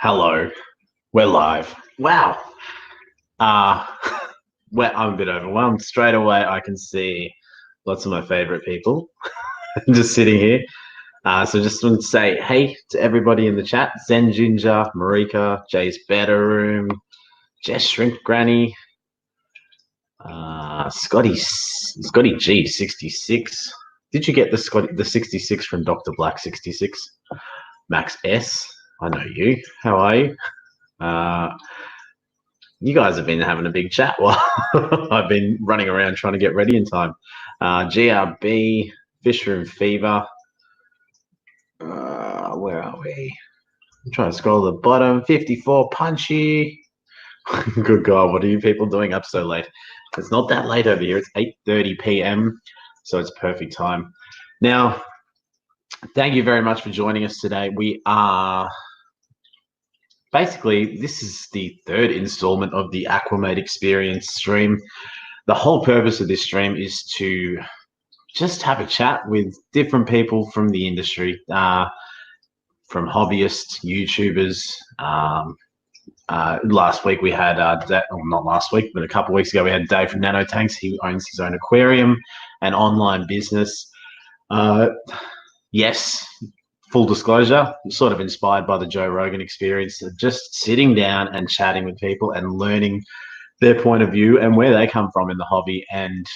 Hello, we're live. Wow. Uh, well, I'm a bit overwhelmed. Straight away, I can see lots of my favorite people just sitting here. So just want to say hey to everybody in the chat. Zen Ginger, Marika, Jay's Better Room, Jess Shrimp Granny, Scotty G66. Did you get the 66 from Dr. Black 66? Max S, I know you. How are you? You guys have been having a big chat while I've been running around trying to get ready in time. GRB, Fish Room Fever. Where are we? I'm trying to scroll to the bottom. 54 Punchy. Good God, what are you people doing up so late? It's not that late over here. It's 8:30 p.m., so it's perfect time. Now, thank you very much for joining us today. We are basically, this is the third installment of the Aqua experience stream. The whole purpose of this stream is to just have a chat with different people from the industry, from hobbyists, YouTubers. Last week we had, not last week, but a couple of weeks ago we had Dave from Nanotanks. He owns his own aquarium and online business. Yes, full disclosure, sort of inspired by the Joe Rogan experience of just sitting down and chatting with people and learning their point of view and where they come from in the hobby. And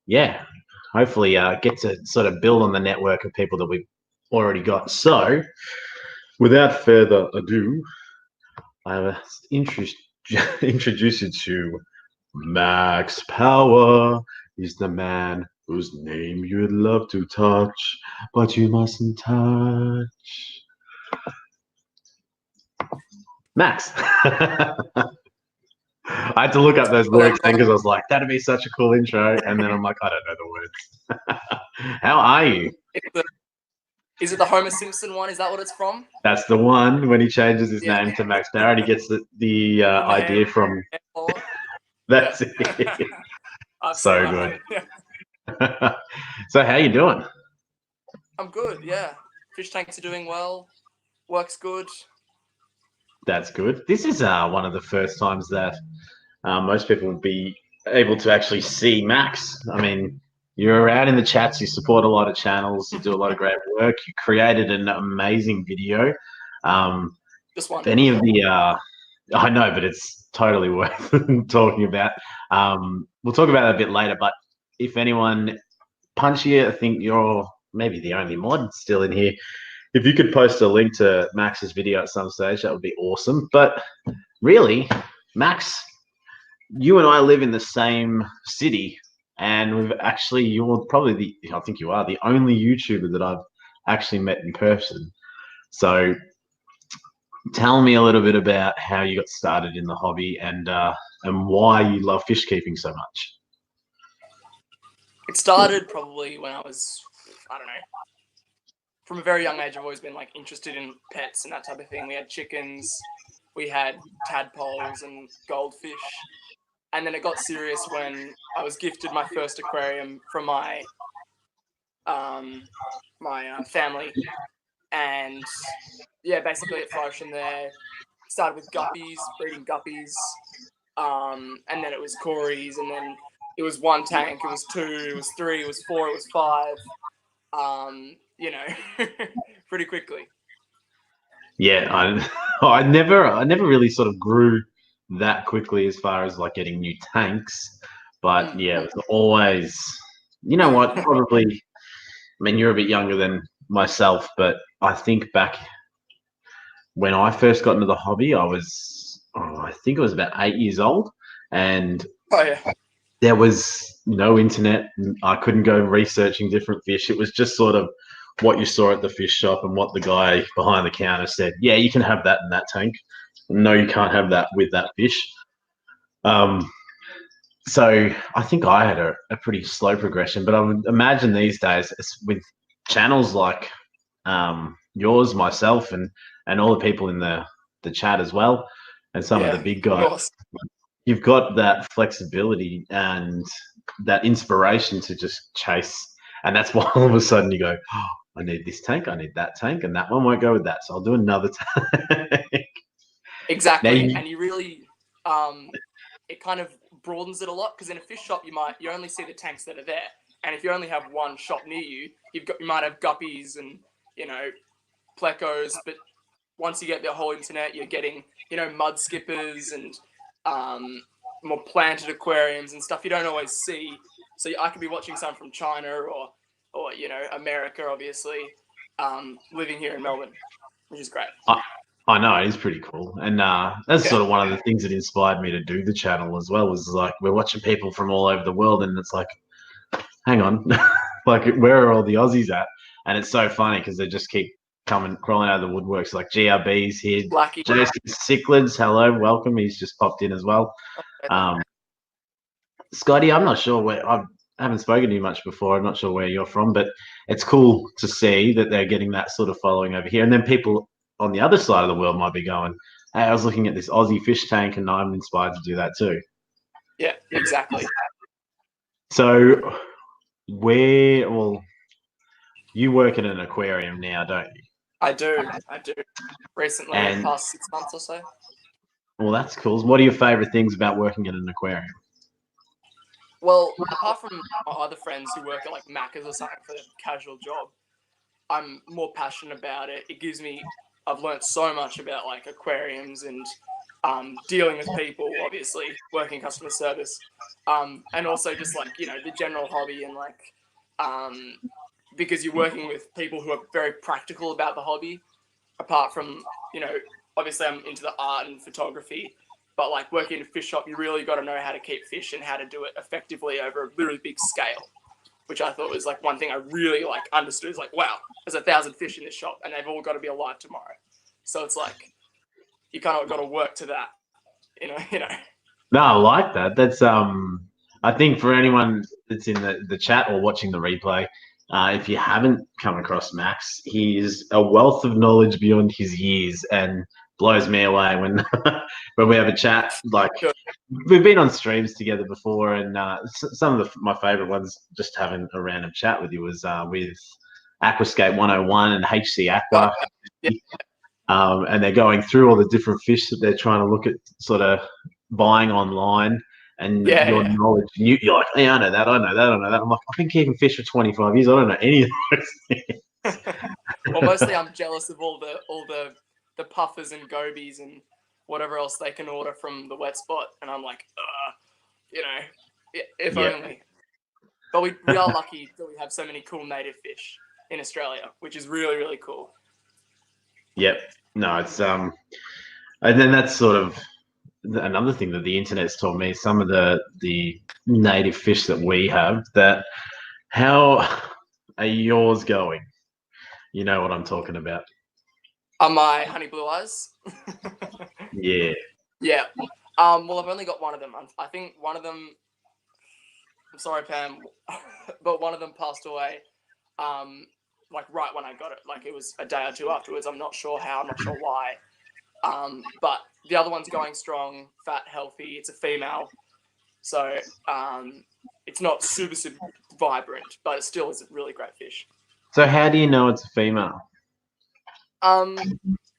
yeah, hopefully get to sort of build on the network of people that we've already got. So without further ado, I will introduce you to Max Power. He's the man whose name you'd love to touch, but you mustn't touch. Max. I had to look up those lyrics then because I was like, that'd be such a cool intro. And then I'm like, I don't know the words. How are you? Is it the Homer Simpson one? Is that what it's from? That's the one when he changes his name to Max Power. He gets the idea from. That's it. So good. So how you doing? I'm good, yeah. Fish tanks are doing well. Work's good. That's good. This is one of the first times that most people will be able to actually see Max. I mean, you're around in the chats, you support a lot of channels, you do a lot of great work. You created an amazing video. Just one. Any of the, I know, but it's totally worth talking about. We'll talk about it a bit later, but if anyone, Punchy, I think you're maybe the only mod still in here. If you could post a link to Max's video at some stage, that would be awesome. But really, Max, you and I live in the same city, and you're probably I think you are the only YouTuber that I've actually met in person. So tell me a little bit about how you got started in the hobby and why you love fish keeping so much. It started probably when I was, I don't know, from a very young age. I've always been like interested in pets and that type of thing. We had chickens, we had tadpoles and goldfish. And then it got serious when I was gifted my first aquarium from my family, and yeah, basically it flourished from there. Started with guppies, breeding guppies, and then it was cories, and then it was one tank, it was two, it was three, it was four, it was five. You know, pretty quickly. Yeah, I never really sort of grew that quickly as far as like getting new tanks, but yeah, it was always, you know what, probably, I mean, you're a bit younger than myself, but I think back when I first got into the hobby, I think I was about 8 years old, and there was no internet. I couldn't go researching different fish. It was just sort of what you saw at the fish shop and what the guy behind the counter said. Yeah, you can have that in that tank. No, you can't have that with that fish. So I think I had a pretty slow progression, but I would imagine these days with channels like yours, myself, and all the people in the chat as well, and some of the big guys, you've got that flexibility and that inspiration to just chase. And that's why all of a sudden you go, oh, I need this tank, I need that tank, and that one won't go with that, so I'll do another tank. Now, Exactly, and you really, it kind of broadens it a lot, because in a fish shop you only see the tanks that are there, and if you only have one shop near you, you might have guppies and plecos, but once you get the whole internet, you're getting mud skippers and more planted aquariums and stuff you don't always see. So I could be watching some from China or America, obviously, living here in Melbourne, which is great. I know, it is pretty cool. And that's Yeah. sort of one of the things that inspired me to do the channel as well, was like we're watching people from all over the world, and it's like, hang on, like where are all the Aussies at? And it's so funny because they just keep crawling out of the woodworks. Like GRB's here, Lucky. Jason Sicklids, hello, welcome. He's just popped in as well. Scotty, I'm not sure where I haven't spoken to you much before. I'm not sure where you're from, but it's cool to see that they're getting that sort of following over here. And then people on the other side of the world might be going, hey, I was looking at this Aussie fish tank and I'm inspired to do that too. Yeah, exactly. So well, you work at an aquarium now, don't you? I do. Recently, And the past 6 months or so. well, that's cool. What are your favorite things about working at an aquarium? Well, apart from my other friends who work at like Macca's or something for a casual job, I'm more passionate about it. I've learned so much about like aquariums and dealing with people, obviously, working customer service, and also just like, the general hobby and like, because you're working with people who are very practical about the hobby, apart from, obviously I'm into the art and photography, but like working in a fish shop, you really got to know how to keep fish and how to do it effectively over a really big scale, which I thought was like one thing I really like understood. Is like, wow, there's 1,000 fish in this shop and they've all got to be alive tomorrow. So it's like, you kind of got to work to that, you know. No, I like that. That's I think for anyone that's in the chat or watching the replay, if you haven't come across Max, he's a wealth of knowledge beyond his years and blows me away when when we have a chat. Like we've been on streams together before, and some of my favorite ones, just having a random chat with you, was with Aquascape 101 and HC Aqua. Yeah. And they're going through all the different fish that they're trying to look at, sort of buying online, and your knowledge. You're like, hey, I know that. I'm like, I've been keeping fish for 25 years. I don't know any of those things. Well, mostly I'm jealous of all the puffers and gobies and whatever else they can order from the wet spot, and I'm like, if only. But we are lucky that we have so many cool native fish in Australia, which is really, really cool. Yep. No, it's and then that's sort of another thing that the internet's taught me. Some of the native fish that we have, that how are yours going? You know what I'm talking about. Are my honey blue eyes? Yeah. Yeah. Well, I've only got one of them. I think one of them. I'm sorry, Pam, but one of them passed away. Like right when I got it, like it was a day or two afterwards. I'm not sure how. I'm not sure why. But the other one's going strong, fat, healthy. It's a female, so it's not super vibrant, but it still is a really great fish. So how do you know it's a female?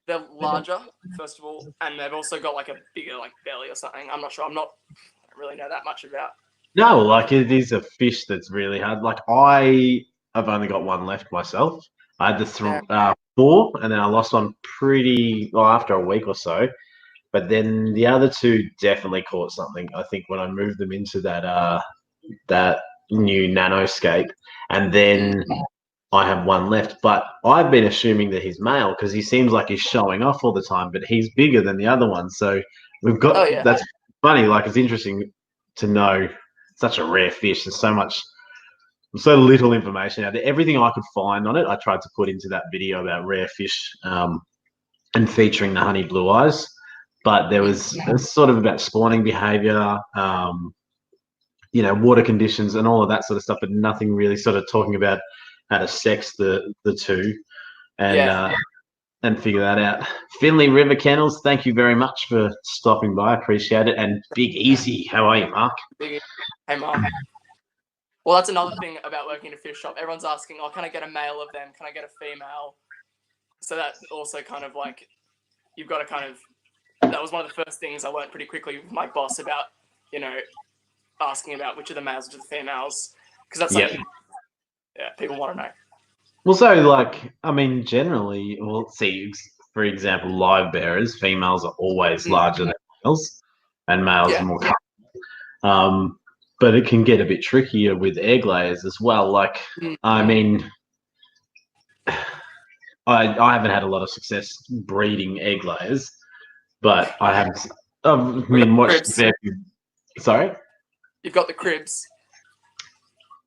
They're larger, first of all, and they've also got like a bigger like belly or something. I'm not sure. I don't really know that much about. No, like it is a fish that's really hard. Like I've only got one left myself. I had the 4, and then I lost one after a week or so. But then the other 2 definitely caught something. I think when I moved them into that new nanoscape, and then I have one left. But I've been assuming that he's male because he seems like he's showing off all the time, but he's bigger than the other one. So we've got that's funny. Like it's interesting to know such a rare fish. There's so little information out there. Everything I could find on it, I tried to put into that video about rare fish and featuring the honey blue eyes. But it was sort of about spawning behavior, water conditions and all of that sort of stuff, but nothing really sort of talking about how to sex the 2 and figure that out. Finley River Kennels, thank you very much for stopping by. I appreciate it. And Big Easy, how are you, Mark? Hey, Mark. Well, that's another thing about working in a fish shop. Everyone's asking, oh, can I get a male of them? Can I get a female? So that also kind of like, you've got to kind of that was one of the first things I learned pretty quickly with my boss about, asking about which of the males, which of the females, because that's something, people want to know. Well, so like, I mean, generally, well, see, for example, live bearers, females are always larger than males, and males are more. But it can get a bit trickier with egg layers as well. Like, I mean, I haven't had a lot of success breeding egg layers, but I have. I mean, sorry. You've got the cribs.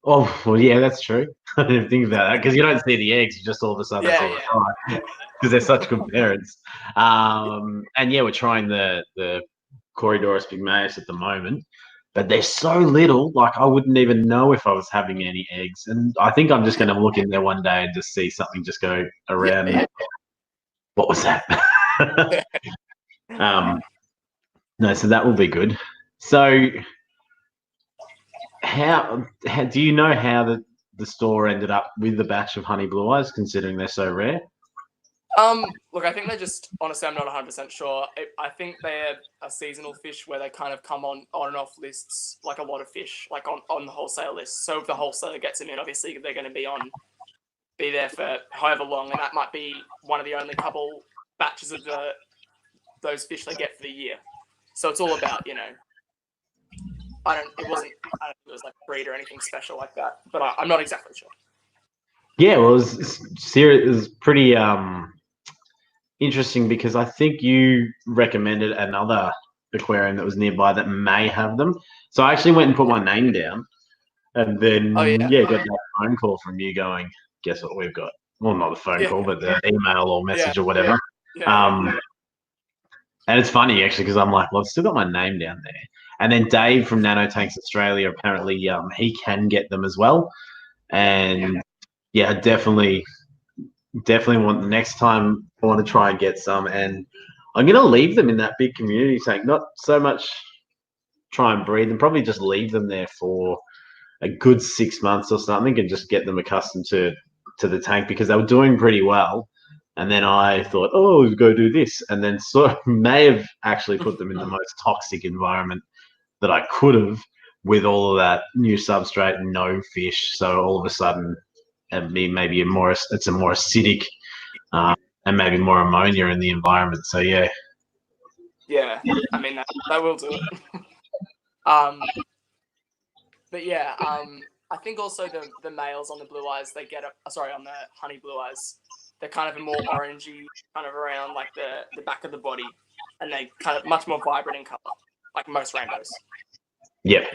Oh, well, yeah, that's true. I didn't think about that because you don't see the eggs; you just all of a sudden see the fry because they're such good parents. And yeah, we're trying the Corydoras pygmaeus at the moment, but they're so little. Like I wouldn't even know if I was having any eggs, and I think I'm just going to look in there one day and just see something just go around. Yeah. What was that? No, so that will be good. So. How do you know how the store ended up with the batch of honey blue eyes, considering they're so rare? Look, I think they're just, honestly, I'm not 100% sure. I think they're a seasonal fish where they kind of come on and off lists, like a lot of fish, like on the wholesale list. So if the wholesaler gets them in, obviously they're going to be there for however long, and that might be one of the only couple batches of those fish they get for the year. So it's all about, it wasn't like breed or anything special like that, but I'm not exactly sure. Yeah, well, it was pretty interesting because I think you recommended another aquarium that was nearby that may have them. So I actually went and put my name down, and then got that phone call from you going, "Guess what we've got?" Well, not a phone call, but the email or message or whatever. And it's funny actually because I'm like, well, I've still got my name down there. And then Dave from Nanotanks Australia, apparently he can get them as well. And yeah, definitely want the next time I want to try and get some. And I'm going to leave them in that big community tank, not so much try and breed them, probably just leave them there for a good 6 months or something and just get them accustomed to the tank because they were doing pretty well. And then I thought, oh, go do this. And then may have actually put them in the most toxic environment that I could have with all of that new substrate and no fish. So all of a sudden, maybe it's a more acidic and maybe more ammonia in the environment. So yeah. Yeah, I mean that will do it. But yeah, I think also the males on the blue eyes on the honey blue eyes, they're kind of a more orangey, kind of around like the back of the body, and they kind of much more vibrant in color, like most rainbows. Yep.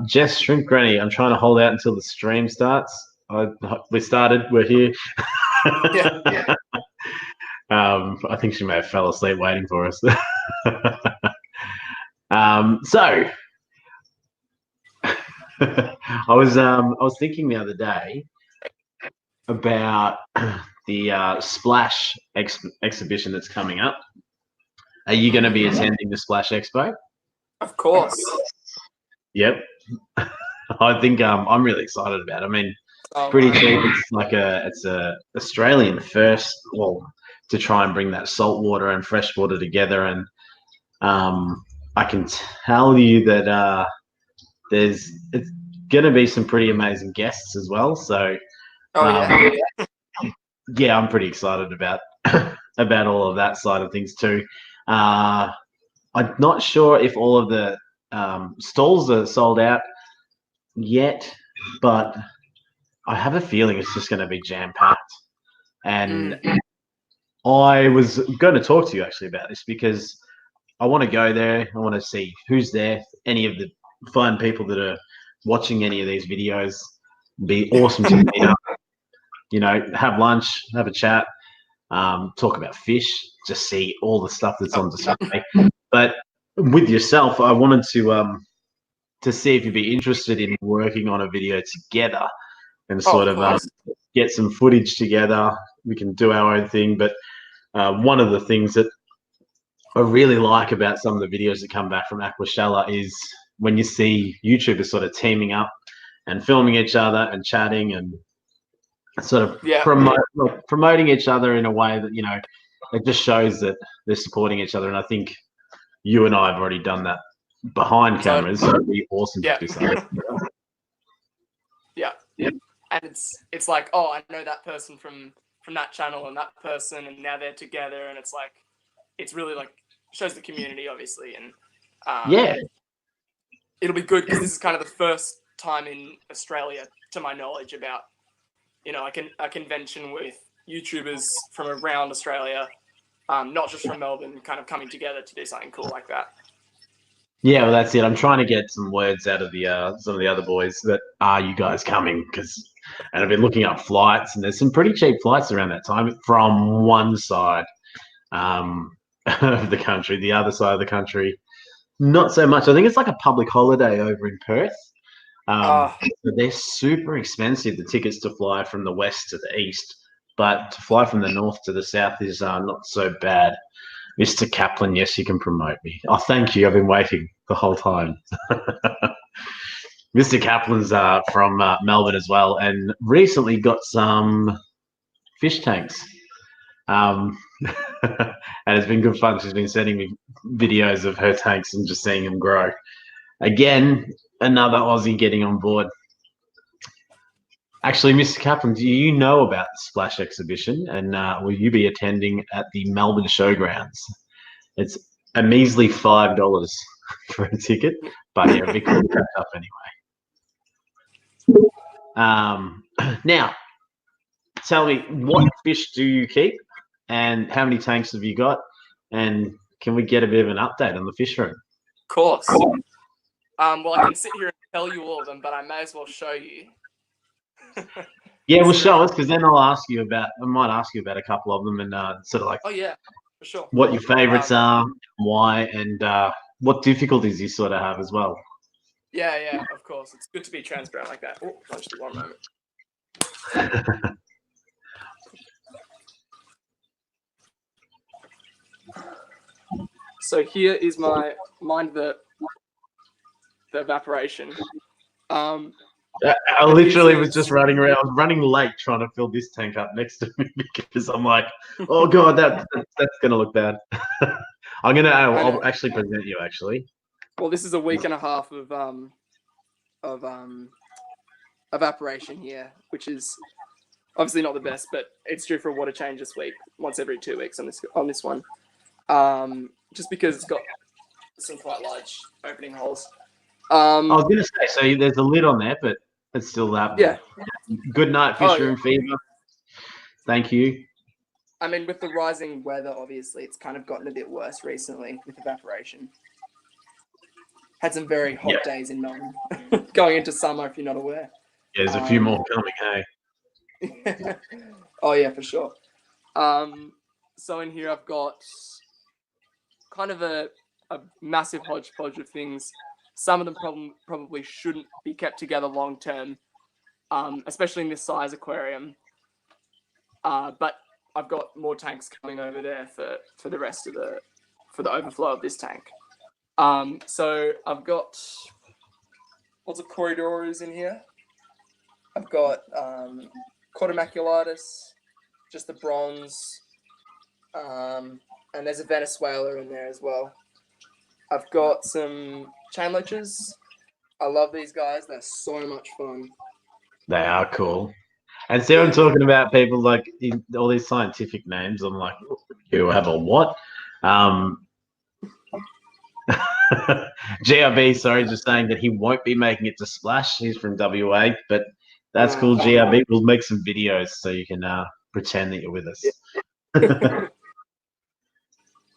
Jess Shrimp Granny, I'm trying to hold out until the stream starts. We started. We're here. I think she may have fell asleep waiting for us. So I was thinking the other day about the Splash exhibition that's coming up. Are you going to be attending the Splash Expo? Of course. Yep. I think I'm really excited about it. I mean, pretty cheap. It's like it's a Australian first, to try and bring that salt water and fresh water together. And I can tell you that it's going to be some pretty amazing guests as well. So yeah, I'm pretty excited about all of that side of things too. I'm not sure if all of the stalls are sold out yet, but I have a feeling it's just going to be jam-packed. And I was going to talk to you actually about this because I want to go there. I want to see who's there, any of the fine people that are watching any of these videos. It'd be awesome to meet up, have lunch, have a chat, talk about fish, just see all the stuff that's on display. But with yourself, I wanted to see if you'd be interested in working on a video together and sort of get some footage together. We can do our own thing, but one of the things that I really like about some of the videos that come back from Aqua is when you see YouTubers sort of teaming up and filming each other and chatting and sort of promoting each other in a way that it just shows that they're supporting each other. And I think you and I have already done that behind cameras, so it'd be awesome Yeah. to do something. Yeah. And it's like, oh, I know that person from that channel and that person, and now they're together, and it's like, it's really like shows the community, obviously, and Yeah. it'll be good because this is kind of the first time in Australia, to my knowledge, about like a convention with YouTubers from around Australia, not just from Melbourne, kind of coming together to do something cool like that. Yeah, well, that's it. I'm trying to get some words out of the some of the other boys that are you guys coming? And I've been looking up flights, and there's some pretty cheap flights around that time from one side of the country. The other side of the country, not so much. I think it's like a public holiday over in Perth. So they're super expensive, the tickets to fly from the west to the east, but to fly from the north to the south is not so bad. Mr. Kaplan, yes, you can promote me. Oh, thank you. I've been waiting the whole time. Mr. Kaplan's from Melbourne as well, and recently got some fish tanks. And it's been good fun. She's been sending me videos of her tanks and just seeing them grow. Again, another Aussie getting on board. Actually, Mr. Kaplan, do you know about the Splash exhibition? And will you be attending at the Melbourne Showgrounds? It's a measly $5 for a ticket, but yeah, it'd be cool to catch up anyway. Now, tell me, what fish do you keep, and how many tanks have you got? And can we get a bit of an update on the fish room? Of course. Well, I can sit here and tell you all of them, but I may as well show you. Yeah, well, show us, because then I might ask you about a couple of them, and sort of like, oh yeah, for sure, what your favorites are, why, and what difficulties you sort of have as well. Yeah, of course. It's good to be transparent like that. Oh, just 1 moment. So here is my mind the evaporation. I literally was just running around. I was running late trying to fill this tank up next to me because I'm like, oh god, that's gonna look bad. I'll actually present you actually. Well, this is a week and a half of evaporation here, which is obviously not the best, but it's due for a water change this week, once every 2 weeks on this one. Just because it's got some quite large opening holes. I was gonna say, so there's a lid on there, but it's still happening. Yeah. Good night, fish room fever. Thank you. I mean, with the rising weather, obviously, it's kind of gotten a bit worse recently with evaporation. Had some very hot days in Melbourne, going into summer, if you're not aware. Yeah, there's a few more coming, hey? Oh, yeah, for sure. So in here, I've got kind of a massive hodgepodge of things. Some of them probably shouldn't be kept together long term, especially in this size aquarium. But I've got more tanks coming over there for the rest of the overflow of this tank. So I've got lots of corridors in here. I've got Cordomaculatus, just the bronze, and there's a Venezuela in there as well. I've got some chain leeches. I love these guys. They're so much fun. They are cool. And see, I'm talking about people like all these scientific names. I'm like, you have a what? GRB, sorry, just saying that he won't be making it to Splash. He's from WA, but that's cool. GRB, we'll make some videos so you can pretend that you're with us. Yeah.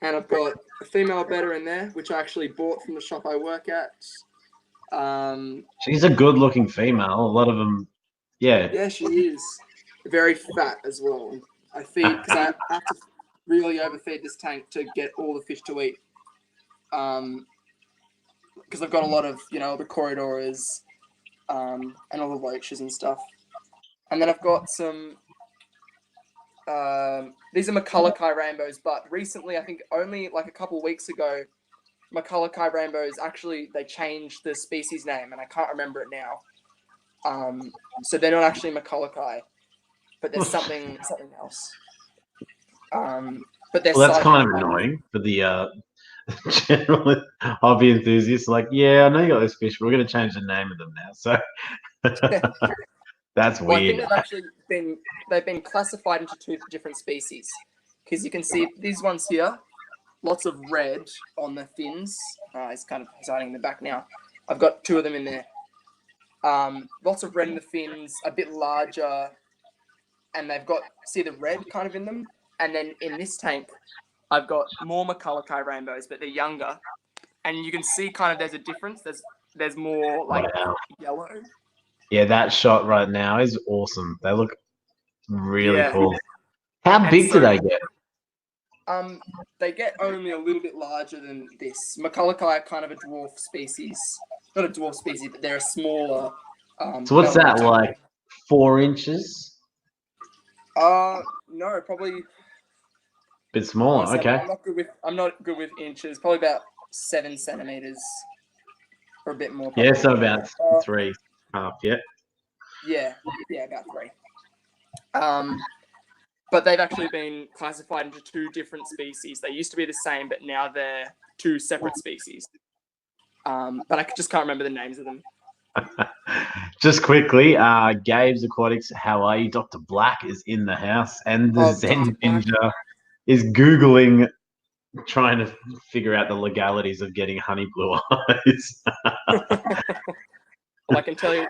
And I've got a female betta in there, which I actually bought from the shop I work at. She's a good-looking female. A lot of them, yeah. Yeah, she is. Very fat as well. I feed, because I have to really overfeed this tank to get all the fish to eat. Because I've got a lot of, the corridors and all the loaches and stuff. And then I've got some... these are Maccullochi rainbows, but recently, I think only like a couple weeks ago, Maccullochi rainbows actually they changed the species name, and I can't remember it now. So they're not actually Maccullochi, but there's something else. but they're Well, that's sized kind of differently. annoying for the general hobby enthusiasts. Like, yeah, I know you got this fish, but we're going to change the name of them now. So that's Well, I think weird. they've been classified into two different species, because you can see these ones here, lots of red on the fins. He's hiding in the back now. I've got two of them in there. Lots of red in the fins, a bit larger, and they've got, see the red kind of in them. And then in this tank, I've got more Maccullochi rainbows, but they're younger. And you can see kind of there's a difference. There's more like Wow. yellow. Yeah, that shot right now is awesome. They look really Yeah. cool. How And big do so they get? they get only a little bit larger than this. Maccullochi are kind of a dwarf species. Not a dwarf species, but they're a smaller So what's that, melon. like 4 inches? No, probably. Bit smaller. Honestly, Okay. I'm not good with inches. Probably about 7 centimeters, or a bit more. Yeah, Probably. so about 3.5. Yeah. Yeah, about 3. But they've actually been classified into 2 different species. They used to be the same, but now they're 2 separate species. But I just can't remember the names of them. Just quickly, Gabe's Aquatics, how are you? Dr. Black is in the house, and the Zen Ninja is Googling, trying to figure out the legalities of getting honey blue eyes. Well, I can tell you,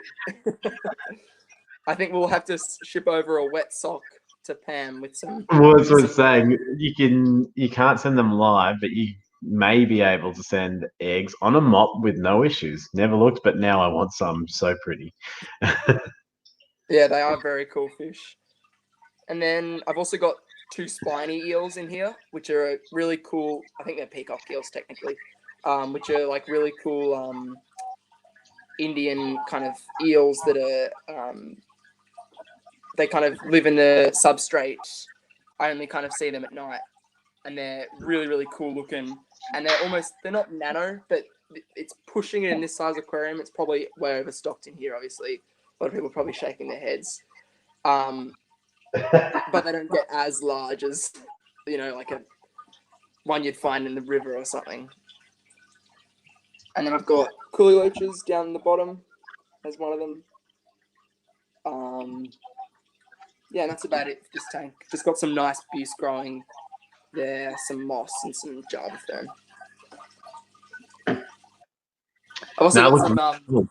I think we'll have to ship over a wet sock to Pam with some. Well, that's what I'm saying. You can't send them live, but you may be able to send eggs on a mop with no issues. Never looked, but now I want some. So pretty. Yeah, they are very cool fish. And then I've also got 2 spiny eels in here, which are really cool. I think they're peacock eels technically, which are like really cool Indian kind of eels that are they kind of live in the substrate. I only kind of see them at night, and they're really, really cool looking. And they're not nano, but it's pushing it in this size aquarium. It's probably way overstocked in here, obviously. A lot of people are probably shaking their heads. But they don't get as large as, like a one you'd find in the river or something. And then I've got coolie loaches down the bottom as one of them. Yeah, and that's about it for this tank. Just got some nice buse growing there, some moss and some Java fern. I've also got some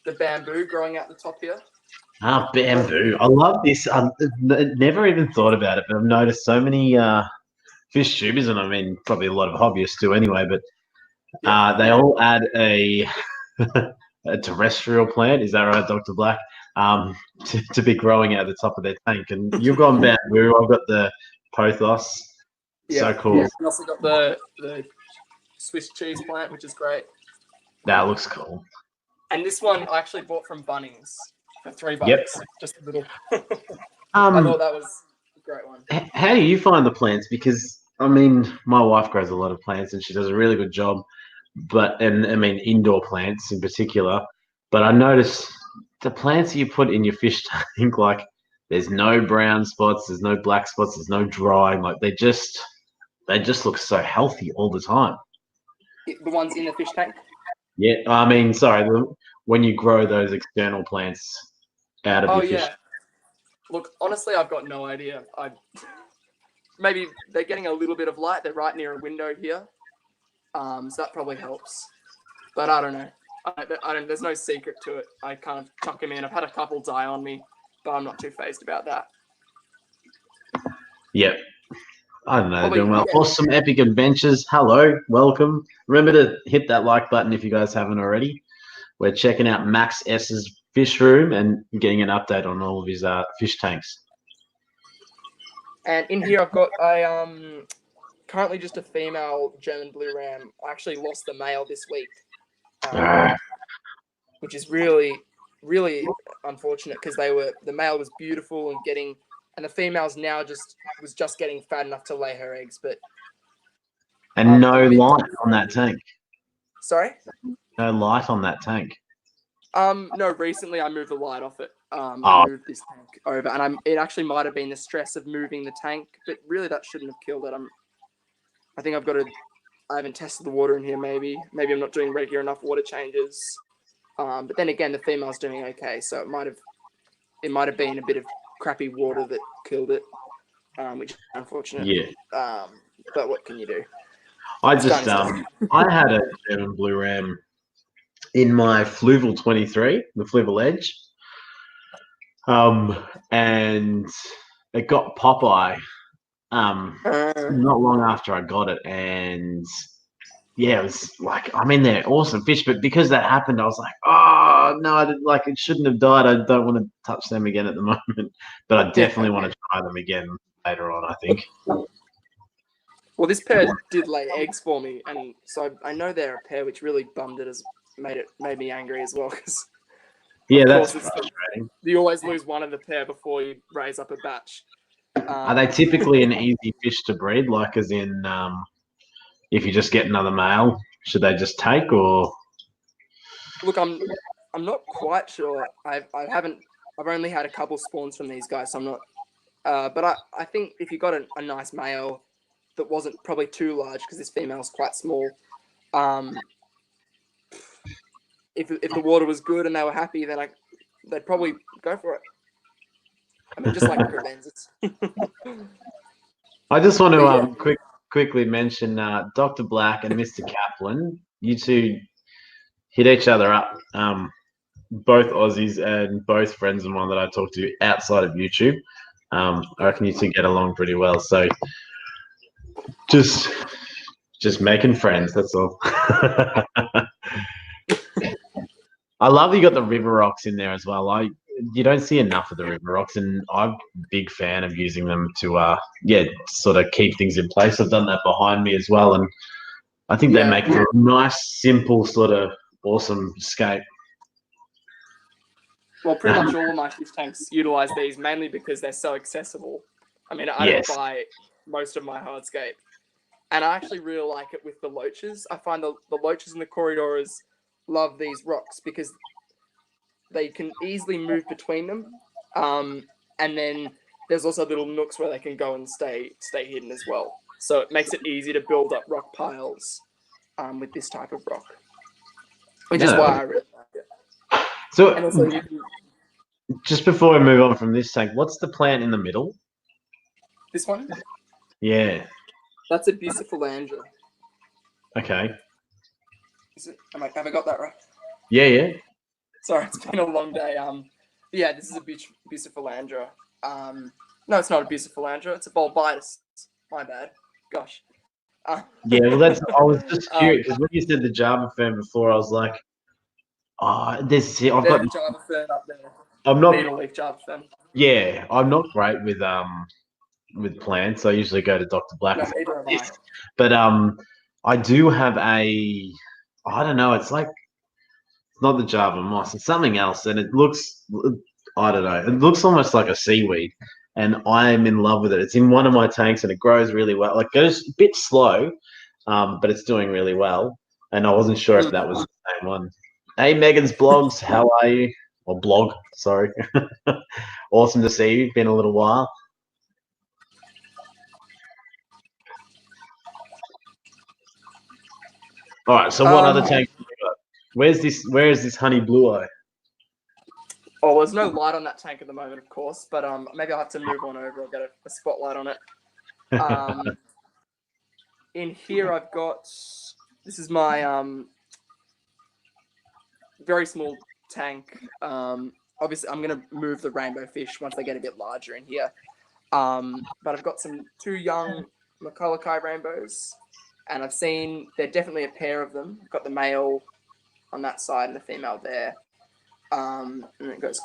the bamboo growing out the top here. Bamboo. I love this. Never even thought about it, but I've noticed so many fish tubers, and I mean, probably a lot of hobbyists do anyway, but they all add a terrestrial plant. Is that right, Dr. Black? To be growing out the top of their tank. And you've gone bamboo. I've got the pothos. So cool. Yeah. I've also got the Swiss cheese plant, which is great. That looks cool. And this one I actually bought from Bunnings for $3. Yep. Just a little. I thought that was a great one. How do you find the plants? Because I mean, my wife grows a lot of plants, and she does a really good job. And I mean, indoor plants in particular. But I notice the plants you put in your fish tank, like there's no brown spots, there's no black spots, there's no drying. Like they just look so healthy all the time. The ones in the fish tank? Yeah, I mean, sorry, when you grow those external plants out of your fish. Yeah. Look, honestly, I've got no idea. Maybe they're getting a little bit of light. They're right near a window here, so that probably helps. But I don't know. I don't. There's no secret to it. I kind of chuck them in. I've had a couple die on me, but I'm not too phased about that. Yep. I don't know. Doing well. Awesome epic adventures. Hello, welcome. Remember to hit that like button if you guys haven't already. We're checking out Max S's fish room and getting an update on all of his fish tanks. And in here, I've got currently just a female German blue ram. I actually lost the male this week, which is really, really unfortunate because the male was beautiful and the female's now was just getting fat enough to lay her eggs, but no light on that tank. Sorry? No light on that tank. No, recently I moved the light off it. I Oh, moved this tank over, and it actually might have been the stress of moving the tank, but really that shouldn't have killed it. I think I haven't tested the water in here. Maybe I'm not doing regular enough water changes. But then again, the female's doing okay, so it might have been a bit of crappy water that killed it, which is unfortunate. yeah. But what can you do? I It's just done. I had a German blue ram in my Fluval 23, the Fluval Edge, and it got Popeye not long after I got it, and yeah, it was like I'm in there, awesome fish, but because that happened, I was like, oh no, I didn't, like it shouldn't have died. I don't want to touch them again at the moment, but I definitely want to try them again later on. I think. Well, this pair did lay eggs for me, and so I know they're a pair, which really bummed it, as made me angry as well. Because Yeah, of that's course, frustrating. you always lose one of the pair before you raise up a batch. Are they typically an easy fish to breed? Like, as in, if you just get another male, should they just take or? Look, I'm not quite sure. I've only had a couple spawns from these guys, so I'm not. But I think if you got a nice male that wasn't probably too large, because this female's quite small. If the water was good and they were happy, then they'd probably go for it. I mean, just like Crevenzes. I just want to Yeah. quickly mention Dr. Black and Mr. Kaplan. You two hit each other up. Both Aussies and both friends of mine that I talk to outside of YouTube. I reckon you two get along pretty well. So just making friends. That's all. I love you got the river rocks in there as well. You don't see enough of the river rocks, and I'm a big fan of using them to sort of keep things in place. I've done that behind me as well, and I think they make for a nice, simple, sort of awesome escape. Well, pretty much all of my fish tanks utilize these, mainly because they're so accessible. I mean, I don't Yes. buy most of my hardscape. And I actually really like it with the loaches. I find the loaches and the corridors love these rocks because they can easily move between them. And then there's also little nooks where they can go and stay hidden as well. So it makes it easy to build up rock piles with this type of rock, which is why I really like it. So, and also, just before we move on from this tank, what's the plant in the middle? This one? Yeah. That's a Bucephalandra. Okay. Have I got that right? Yeah. Sorry, it's been a long day. Yeah, this is a Bucephalandra. No, it's not a Bucephalandra. It's a Bulbitis. My bad. Gosh. Yeah, well, I was just curious because when you said the Java fern before, I was like, I've got a Java fern up there. I'm not Needle leaf Java fern. Yeah, I'm not great with plants. I usually go to Dr. Black. No, neither am I. But I do have I don't know, it's not the Java moss, it's something else, and it looks, I don't know, it looks almost like a seaweed, and I'm in love with it. It's in one of my tanks, and it grows really well. Like, goes a bit slow, but it's doing really well. And I wasn't sure if that was the same one. Hey, Megan's blogs, how are you? Or blog, sorry. Awesome to see you. Been a little while. All right. So what other tank? Where is this honey blue eye? Oh, there's no light on that tank at the moment, of course, but maybe I'll have to move on over. I'll get a spotlight on it. In here, I've got, this is my very small tank. Obviously, I'm going to move the rainbow fish once they get a bit larger in here. But I've got two young Maculakai rainbows, and I've seen they're definitely a pair of them. I've got the male on that side and the female there. And it goes.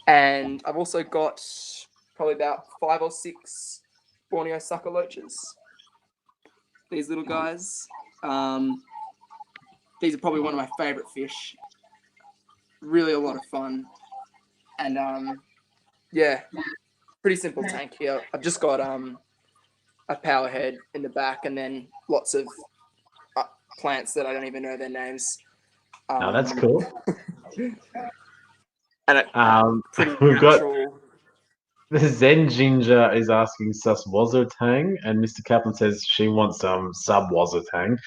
And I've also got probably about 5 or 6 Borneo sucker loaches. These little guys. These are probably one of my favorite fish. Really a lot of fun. And yeah, pretty simple tank here. I've just got a power head in the back, and then lots of plants that I don't even know their names. No, that's cool. And it pretty We've natural. got the Zen Ginger is asking sus Wazoo Tang, and Mr. Kaplan says she wants some sub Wazoo Tang.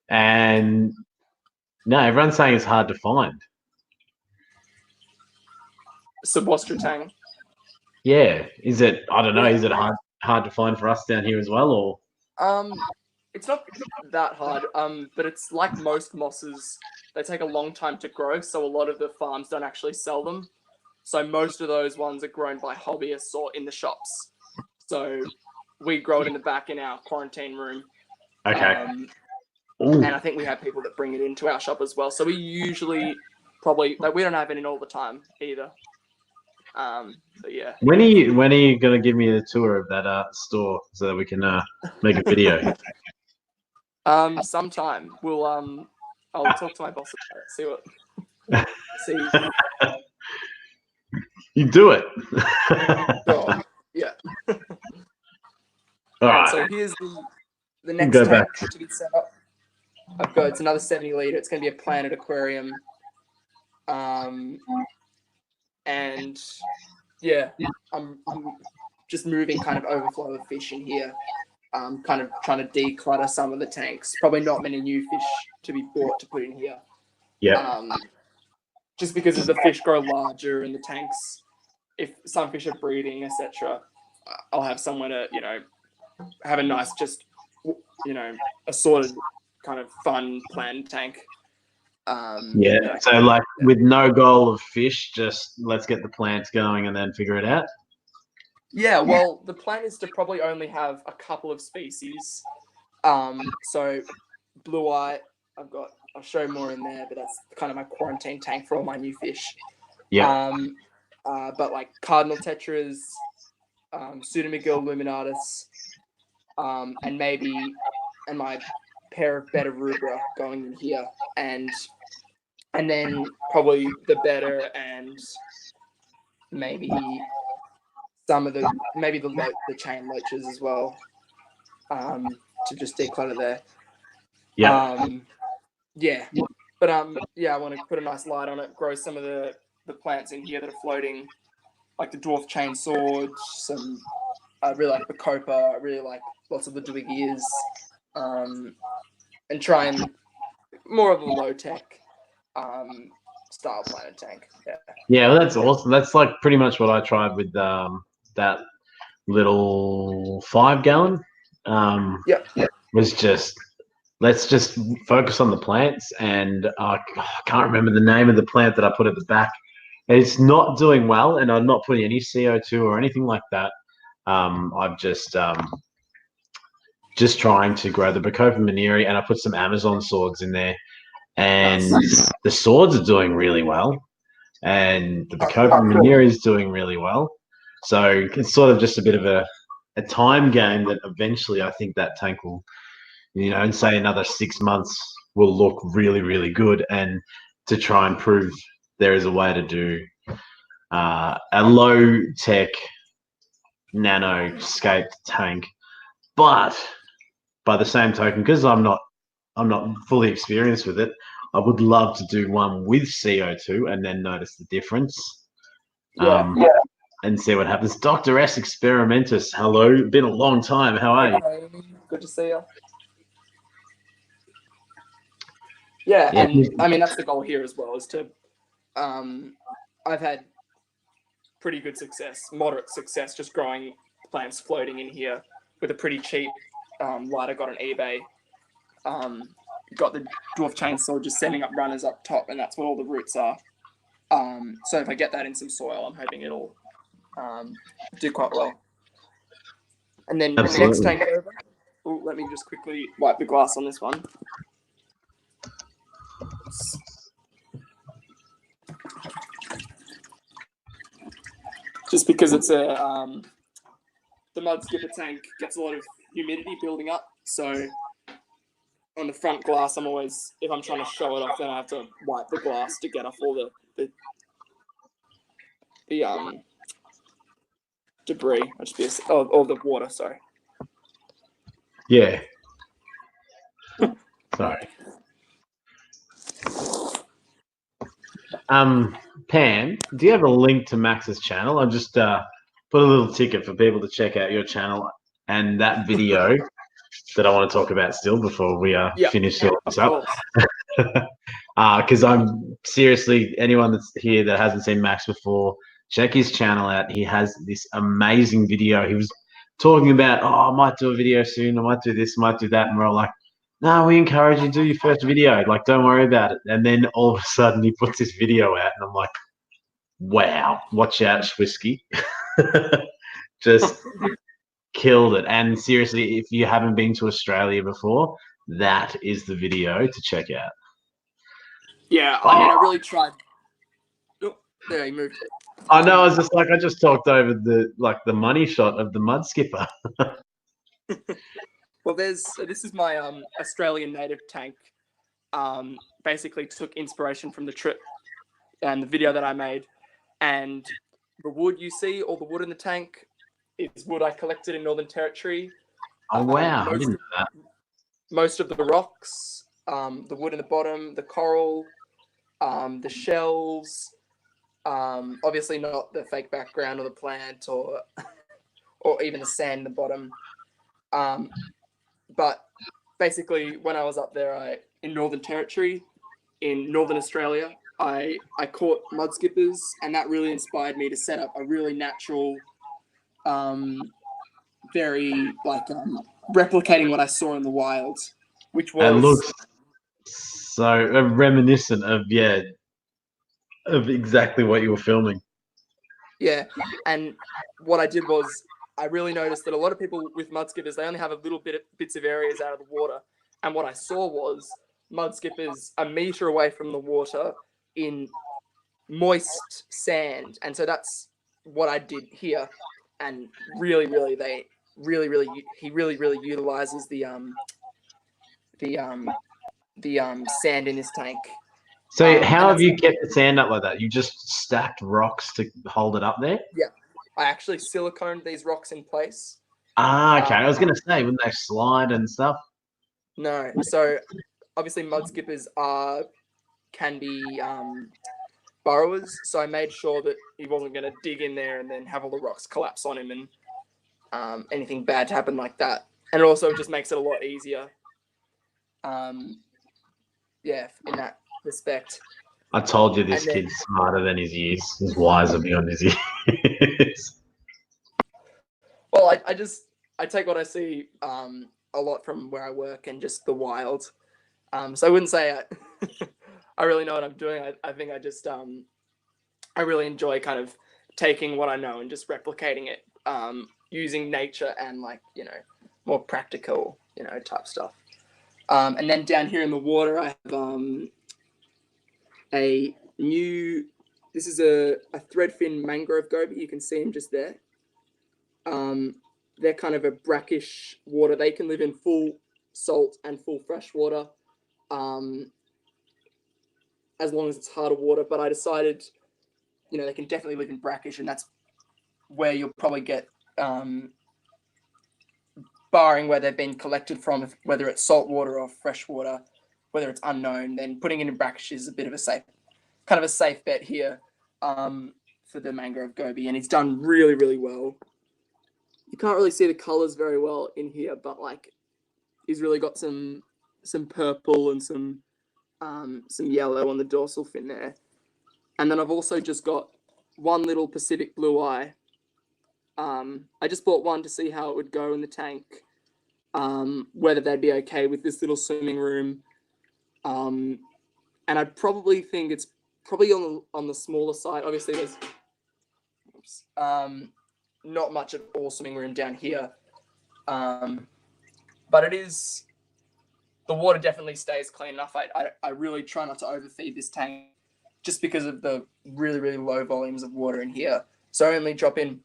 And no, everyone's saying it's hard to find. Subwastratang. Yeah, is it? I don't know. Yeah. Is it hard to find for us down here as well, or? It's not that hard. But it's like most mosses, they take a long time to grow, so a lot of the farms don't actually sell them. So most of those ones are grown by hobbyists or in the shops. So we grow it in the back in our quarantine room. Okay. And I think we have people that bring it into our shop as well. So we usually probably we don't have it in all the time either. But yeah. When are you gonna give me a tour of that store so that we can make a video? Sometime we'll I'll talk to my boss about it. See. You do it. Sure. Yeah. All right. So here's the next tank to be set up. It's another 70 litre. It's going to be a planted aquarium. And yeah, I'm just moving kind of overflow of fish in here. Kind of trying to declutter some of the tanks. Probably not many new fish to be bought to put in here. Yeah. Just because as the fish grow larger in the tanks, if some fish are breeding, etc., I'll have somewhere to, have a nice, just, assorted kind of fun planned tank. Yeah. So like with no goal of fish, just let's get the plants going and then figure it out. Yeah, well, the plan is to probably only have a couple of species. So blue eye, I'll show more in there, but that's kind of my quarantine tank for all my new fish. Yeah. But like cardinal tetras, Pseudomygil luminatus, and my pair of betta rubra going in here, and then probably the betta and maybe some of the chain loaches as well, to just declutter there. Yeah. Yeah. But I want to put a nice light on it, grow some of the plants in here that are floating, like the dwarf chain sword, I really like the copa, I really like lots of the Dwiggias, and try and more of a low tech style planted tank. Yeah. Yeah, well, that's awesome. That's like pretty much what I tried with that little 5 gallon. Yeah. Was just let's just focus on the plants, and I can't remember the name of the plant that I put at the back. It's not doing well, and I'm not putting any CO2 or anything like that. I'm just trying to grow the Bacopa Maniri, and I put some Amazon swords in there, and the swords are doing really well, and the Bacopa Maniri is doing really well. So it's sort of just a bit of a time game that eventually I think that tank will, in say another 6 months, will look really, really good, and to try and prove there is a way to do a low tech nanoscaped tank. But by the same token, because I'm not fully experienced with it, I would love to do one with CO2 and then notice the difference. And see what happens. Dr. S. Experimentus, hello. Been a long time. How are you? Good to see you. Yeah, and I mean that's the goal here as well, is to I've had pretty good success, moderate success, just growing plants floating in here with a pretty cheap light I got on eBay. Got the dwarf chainsaw just sending up runners up top, and that's what all the roots are. So if I get that in some soil, I'm hoping it'll do quite well. And then next tank over. Ooh, let me just quickly wipe the glass on this one. Just because it's the mud skipper tank gets a lot of humidity building up, so on the front glass, I'm always, if I'm trying to show it off, then I have to wipe the glass to get off all the debris, or the water. Sorry. Yeah. Sorry. Pam, do you have a link to Max's channel? I'll just put a little ticket for people to check out your channel and that video that I want to talk about still before we Yeah, finish all of this up. course. Because I'm seriously, anyone that's here that hasn't seen Max before, check his channel out. He has this amazing video. He was talking about, oh, I might do a video soon. I might do this, I might do that. And we're all like, no, we encourage you to do your first video. Like, don't worry about it. And then all of a sudden he puts this video out and I'm like, wow, watch out, Whiskey. Just killed it. And seriously, if you haven't been to Australia before, that is the video to check out. Yeah, I mean, I really tried. Oh, there, he moved. I know. I was just like, I just talked over the money shot of the mud skipper. Well, this is my Australian native tank. Basically took inspiration from the trip and the video that I made, and the wood you see, all the wood in the tank, is wood I collected in Northern Territory. Oh wow! I didn't know that. Most of the rocks, the wood in the bottom, the coral, the shells. Obviously not the fake background or the plant or even the sand in the bottom. But basically, when I was up there, in Northern Territory, in Northern Australia, I caught mud skippers, and that really inspired me to set up a really natural, very replicating what I saw in the wild, which was. It looks so reminiscent of exactly what you were filming. Yeah, and what I did was I really noticed that a lot of people with mud skippers, they only have a little bits of areas out of the water, and what I saw was mud skippers a meter away from the water in moist sand, and so that's what I did here, and he really utilizes the sand in this tank. So how have you kept the sand up like that? You just stacked rocks to hold it up there? Yeah, I actually siliconed these rocks in place. Ah, okay. I was going to say, wouldn't they slide and stuff? No. So obviously mud skippers can be burrowers. So I made sure that he wasn't going to dig in there and then have all the rocks collapse on him and anything bad to happen like that. And it also just makes it a lot easier. Yeah, in that respect. I told you this kid's smarter than his years. He's wiser beyond his years. Well, I take what I see a lot from where I work and just the wild. So I wouldn't say I really know what I'm doing. I think I just I really enjoy kind of taking what I know and just replicating it using nature and more practical type stuff. And then down here in the water, I have this is a threadfin mangrove goby. You can see him just there. They're kind of a brackish water. They can live in full salt and full fresh water, as long as it's harder water. But I decided, they can definitely live in brackish, and that's where you'll probably get, barring where they've been collected from, whether it's salt water or fresh water, whether it's unknown, then putting it in brackish is a bit of a safe bet here for the mangrove goby, and he's done really, really well. You can't really see the colors very well in here, but he's really got some purple and some yellow on the dorsal fin there. And then I've also just got one little Pacific blue eye. I just bought one to see how it would go in the tank, whether they'd be okay with this little swimming room. And I probably think it's probably on the smaller side. Obviously, there's not much at all swimming room down here, but it is. The water definitely stays clean enough. I really try not to overfeed this tank, just because of the really, really low volumes of water in here. So I only drop in,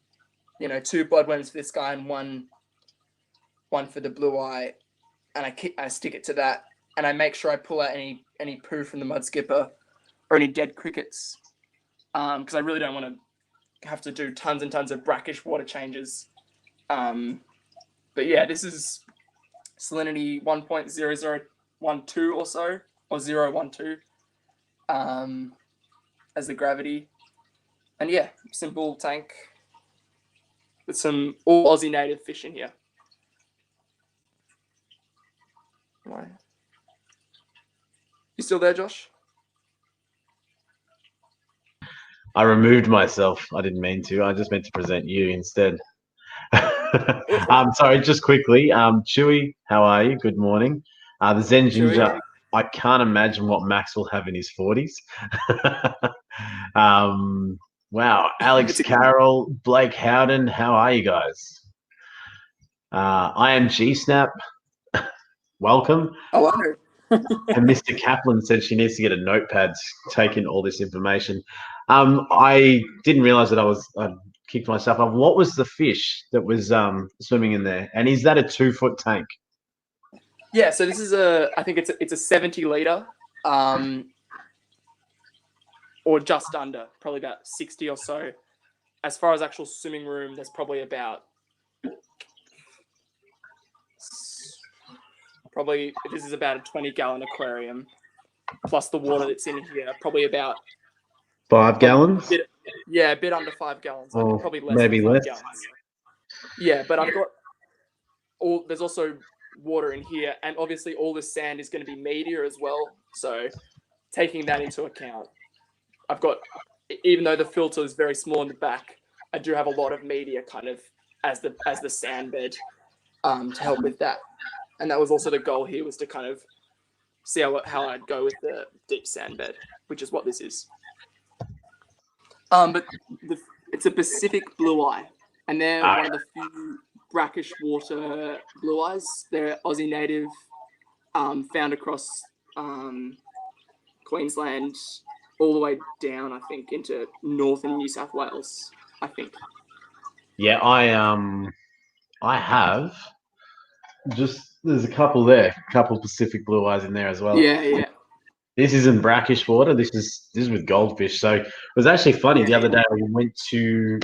2 bloodworms for this guy and one for the blue eye, and I stick it to that, and I make sure I pull out any poo from the mud skipper or any dead crickets, because I really don't want to have to do tons and tons of brackish water changes. But yeah, this is salinity 1.0012 or so, or 0.12. as the gravity. And yeah, simple tank with some all Aussie native fish in here. Why? You still there, Josh? I removed myself. I didn't mean to. I just meant to present you instead. Sorry, just quickly. Chewy, how are you? Good morning. The Zen Ginger, I can't imagine what Max will have in his 40s. Wow. Alex Carroll, Blake Howden, how are you guys? I am G-Snap. Welcome. Oh, and Mr. Kaplan said she needs to get a notepad to take in all this information. I didn't realize that I kicked myself up. What was the fish that was swimming in there? And is that a 2-foot tank? Yeah, so this is I think it's a 70 liter, or just under, probably about 60 or so. As far as actual swimming room, there's probably this is about a 20-gallon aquarium, plus the water that's in here, probably about 5 gallons? A bit under 5 gallons. Or probably less maybe than 5 less. gallons. Yeah, but I've got there's also water in here, and obviously all the sand is going to be media as well. So taking that into account, I've got, even though the filter is very small in the back, I do have a lot of media kind of as the sand bed to help with that. And that was also the goal here, was to kind of see how I'd go with the deep sand bed, which is what this is. But it's a Pacific blue eye, and they're one of the few brackish water blue eyes. They're Aussie native, found across Queensland, all the way down, I think, into northern New South Wales, I think. Yeah, I have. There's a couple there, a couple Pacific blue eyes in there as well. Yeah. This isn't brackish water. This is with goldfish. So it was actually funny. The other day I went to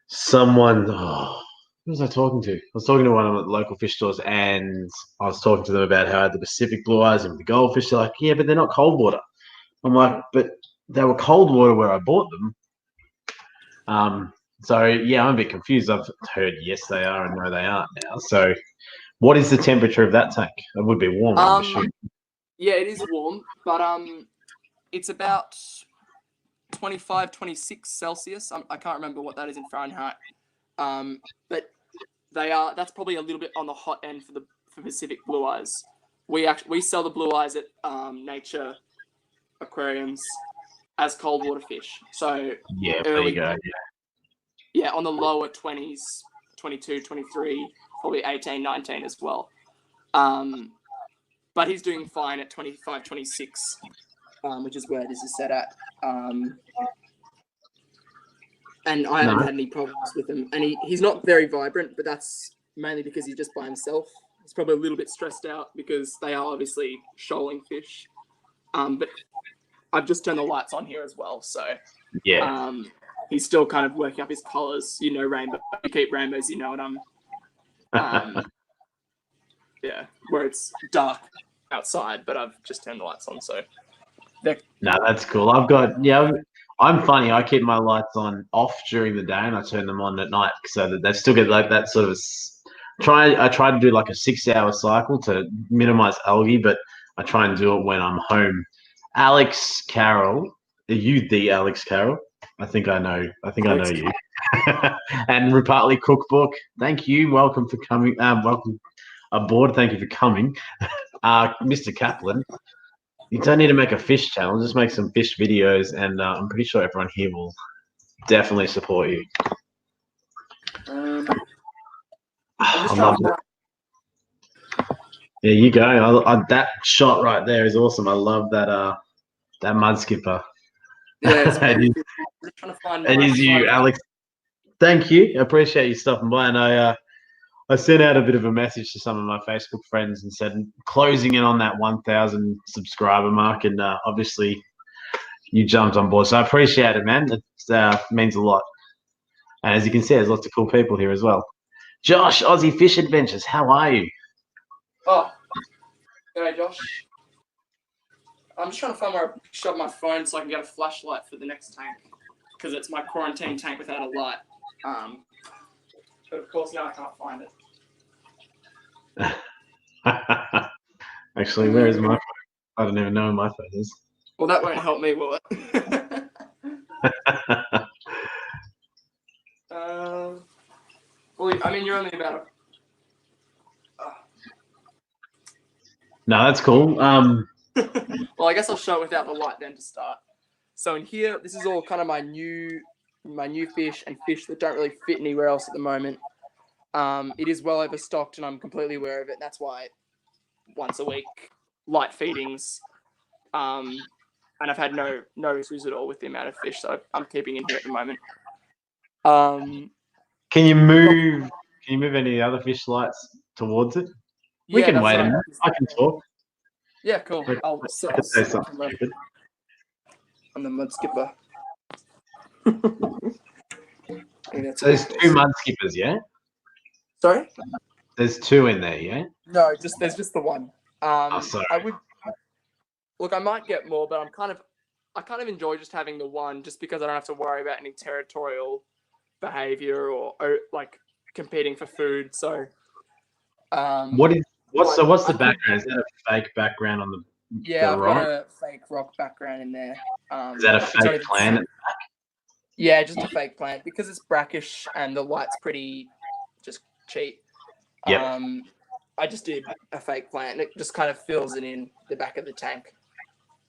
someone. Who was I talking to? I was talking to one of the local fish stores, and I was talking to them about how I had the Pacific blue eyes and the goldfish. They're like, yeah, but they're not cold water. I'm like, but they were cold water where I bought them. So yeah, I'm a bit confused. I've heard yes they are and no they aren't now. So what is the temperature of that tank? It would be warm, I'm assuming. Yeah, it is warm, but it's about 25, 26 Celsius. I can't remember what that is in Fahrenheit. But that's probably a little bit on the hot end for Pacific blue eyes. We sell the blue eyes at nature aquariums as cold water fish. So yeah, there you go. Yeah, on the lower 20s, 22, 23, probably 18, 19 as well. But he's doing fine at 25, 26, which is where this is set at. And I haven't had any problems with him. And he's not very vibrant, but that's mainly because he's just by himself. He's probably a little bit stressed out because they are obviously shoaling fish. But I've just turned the lights on here as well. So yeah, he's still kind of working up his colors. You know, rainbow. You keep rainbows, you know, and yeah, where it's dark outside, but I've just turned the lights on. So no, that's cool. I'm funny. I keep my lights on off during the day and I turn them on at night so that they still get like that sort of I try to do like a 6-hour cycle to minimize algae, but I try and do it when I'm home. Alex Carroll, are you the Alex Carroll? I think I know you. And Repartly Cookbook, thank you. Welcome for coming. Welcome aboard. Thank you for coming. Mr. Kaplan, you don't need to make a fish channel. Just make some fish videos, and I'm pretty sure everyone here will definitely support you. I love it. There you go. That shot right there is awesome. I love that mud skipper. Yeah, it's trying to find. It is you, Alex. Thank you. I appreciate you stopping by, and I sent out a bit of a message to some of my Facebook friends and said closing in on that 1,000 subscriber mark, and obviously you jumped on board. So I appreciate it, man. It means a lot. And as you can see, there's lots of cool people here as well. Josh, Aussie Fish Adventures, how are you? Oh, hey, Josh. I'm just trying to find where I shove my phone so I can get a flashlight for the next tank, because it's my quarantine tank without a light. But of course now I can't find it. Actually, where is my phone? I don't even know where my phone is. Well, that won't help me, will it? Well, I mean, you're only about. No, that's cool. Well, I guess I'll show it without the light then to start. So in here, this is all kind of my new fish and fish that don't really fit anywhere else at the moment. It is well overstocked, and I'm completely aware of it. That's why once a week light feedings, and I've had no issues at all with the amount of fish that I'm keeping in here at the moment. Can you move any other fish lights towards it? We can wait a minute. I can talk. Yeah, cool. I'll say something stupid. I'm the mud skipper. There's 2 mud skippers, yeah? Sorry? There's 2 in there, yeah? No, there's just the one. Sorry. I might get more, but I kind of enjoy just having the one, just because I don't have to worry about any territorial behavior or like competing for food. So, what's the background? Is that a fake background on the yeah, I've right? got a fake rock background in there. Is that a fake plant? Yeah, just a fake plant, because it's brackish and the light's pretty just cheap. Yeah. I just did a fake plant. It just kind of fills it in the back of the tank.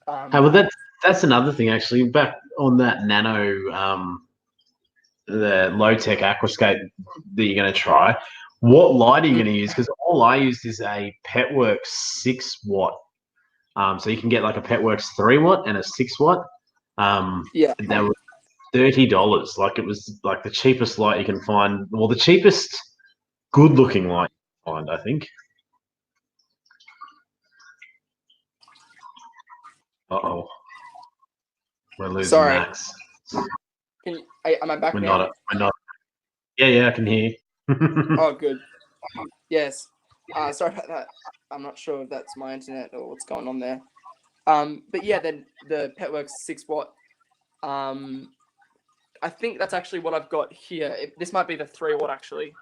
Well, that's another thing actually. Back on that nano, the low tech aquascape that you're going to try. What light are you going to use? Because all I used is a Petworks 6 watt. So you can get like a Petworks 3 watt and a 6 watt. Yeah. They were $30. Like, it was like the cheapest light you can find. Well, the cheapest good looking light you can find, I think. Uh-oh. We're losing Max. Am I back now? We're not. Yeah, I can hear you. Oh, good. Yes. Sorry about that. I'm not sure if that's my internet or what's going on there. But yeah, then the Petworks 6 watt. I think that's actually what I've got here. This might be the 3 watt actually.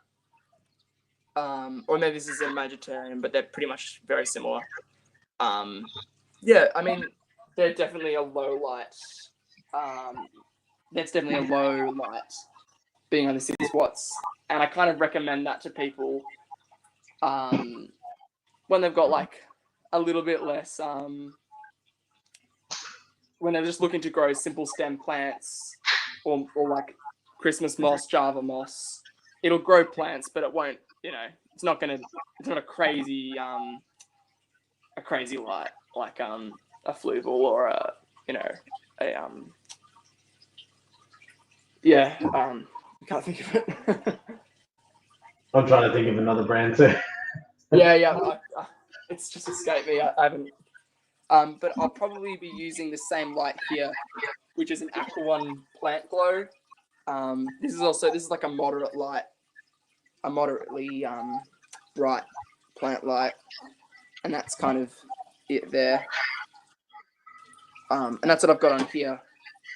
Or maybe this is a Magitarian, but they're pretty much very similar. Yeah, I mean, they're definitely a low light. That's definitely a low light, being under 6 watts. And I kind of recommend that to people when they've got like a little bit less, when they're just looking to grow simple stem plants or like Christmas moss, Java moss. It'll grow plants, but it won't, it's not a crazy light like a fluval or I can't think of it. I'm trying to think of another brand too. Yeah. It's just escaped me. I haven't. But I'll probably be using the same light here, which is an Aqua plant glow. This is like a moderate light, a moderately bright plant light, and that's kind of it there. And that's what I've got on here.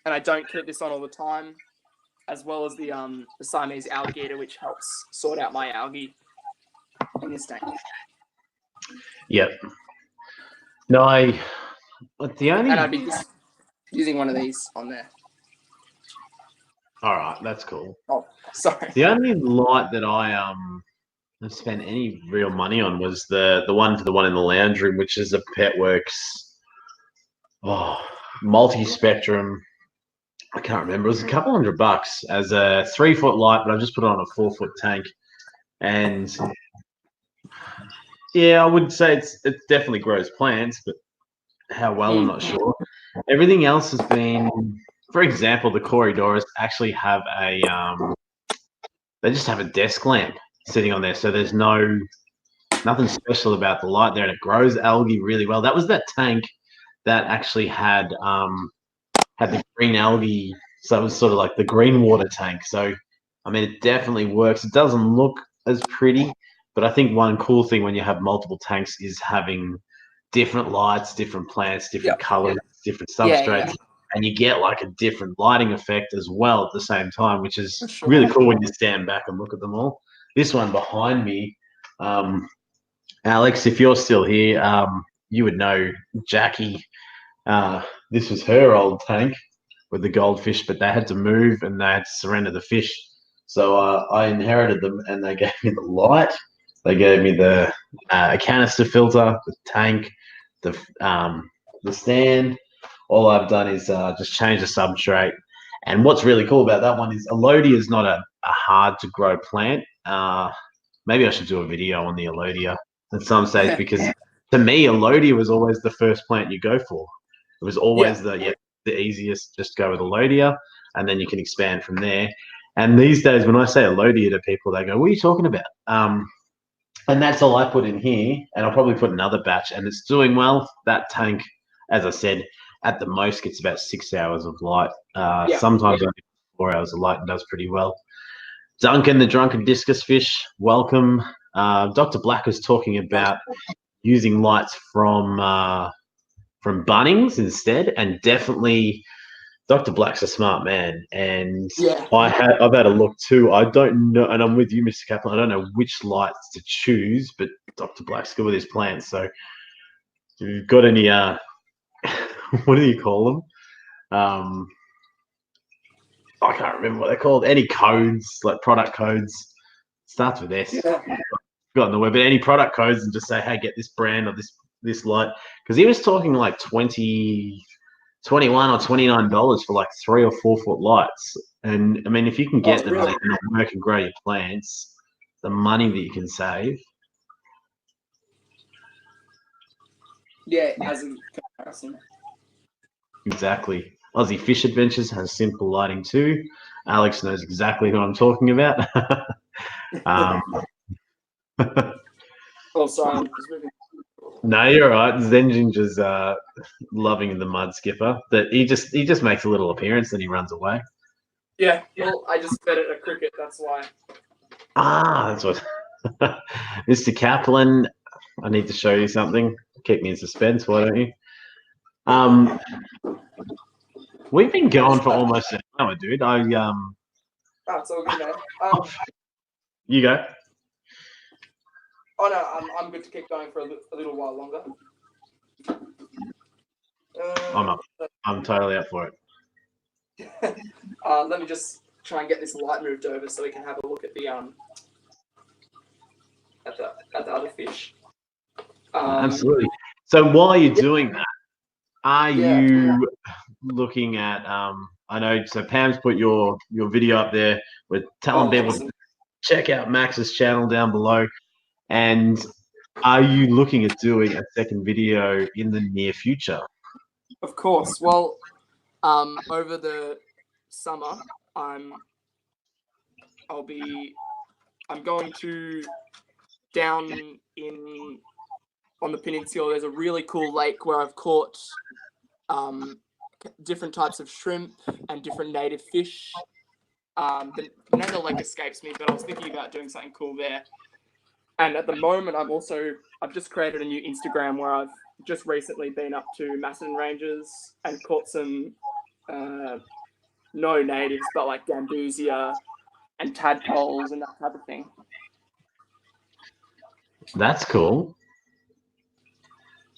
And I don't keep this on all the time, as well as the Siamese alligator, which helps sort out my algae in this tank. Yep. No, and I'd be just using one of these on there. All right, that's cool. Oh, sorry. The only light that I have spent any real money on was the one in the lounge room, which is a Petworks multi-spectrum. I can't remember. It was a couple $100 as a 3 foot light, but I just put it on a 4 foot tank. And yeah, I would say it definitely grows plants, but how well, I'm not sure. Everything else has been, for example, the Corydoras actually have they just have a desk lamp sitting on there. So there's nothing special about the light there, and it grows algae really well. That was that tank that actually had the green algae. So it was sort of like the green water tank. So, I mean, it definitely works. It doesn't look as pretty, but I think one cool thing when you have multiple tanks is having different lights, different plants, different Yeah. colors, different Yeah, substrates, yeah. and you get like a different lighting effect as well at the same time, which is For sure. really cool when you stand back and look at them all. This one behind me, Alex, if you're still here, you would know Jackie. This was her old tank with the goldfish, but they had to move and they had to surrender the fish. So I inherited them, and they gave me the light. They gave me the canister filter, the tank, the stand. All I've done is just change the substrate. And what's really cool about that one is Elodia is not a hard to grow plant. Maybe I should do a video on the Elodia at some stage, because to me, Elodia was always the first plant you go for. It was always the easiest. Just go with Elodia, and then you can expand from there. And these days, when I say Elodia to people, they go, "What are you talking about?" And that's all I put in here, and I'll probably put another batch, and it's doing well. That tank, as I said, at the most gets about 6 hours of light. Sometimes only 4 hours of light, and does pretty well. Duncan, the drunken discus fish, welcome. Dr. Black was talking about using lights from Bunnings instead, and definitely Dr. Black's a smart man, and I've had a look too. I don't know, and I'm with you, Mr. Kaplan. I don't know which lights to choose, but Dr. Black's good with his plants. So, if you've got any, what do you call them? I can't remember what they're called. Any codes, like product codes, starts with S. Got on the web, but any product codes, and just say, hey, get this brand or this light, because he was talking like $21 or $29 for like 3 or 4 foot lights. And I mean, if you can get them and work and grow your plants, the money that you can save. Yeah, as a comparison. Exactly. Aussie Fish Adventures has simple lighting too. Alex knows exactly who I'm talking about. Oh, sorry, I'm just moving. No, you're right. Zen Ginger's loving the mud skipper. That he just makes a little appearance and he runs away. Yeah, well, I just fed it a cricket. That's why. That's what. Mr. Kaplan, I need to show you something. Keep me in suspense, why don't you? We've been going for almost an hour, dude. That's all good, man. You go. Oh no, I'm good to keep going for a little while longer. I'm up. I'm totally up for it. Let me just try and get this light moved over so we can have a look at the other fish. Absolutely. So while you're doing that, are you looking at? I know. So Pam's put your video up there. We're telling people to check out Max's channel down below. And are you looking at doing a second video in the near future? Of course. Well, over the summer, I'm going to down on the peninsula. There's a really cool lake where I've caught different types of shrimp and different native fish. The name of the lake escapes me, but I was thinking about doing something cool there. And at the moment, I've just created a new Instagram where I've just recently been up to Macedon Ranges and caught some, no natives, but like gambusia and tadpoles and that type of thing. That's cool.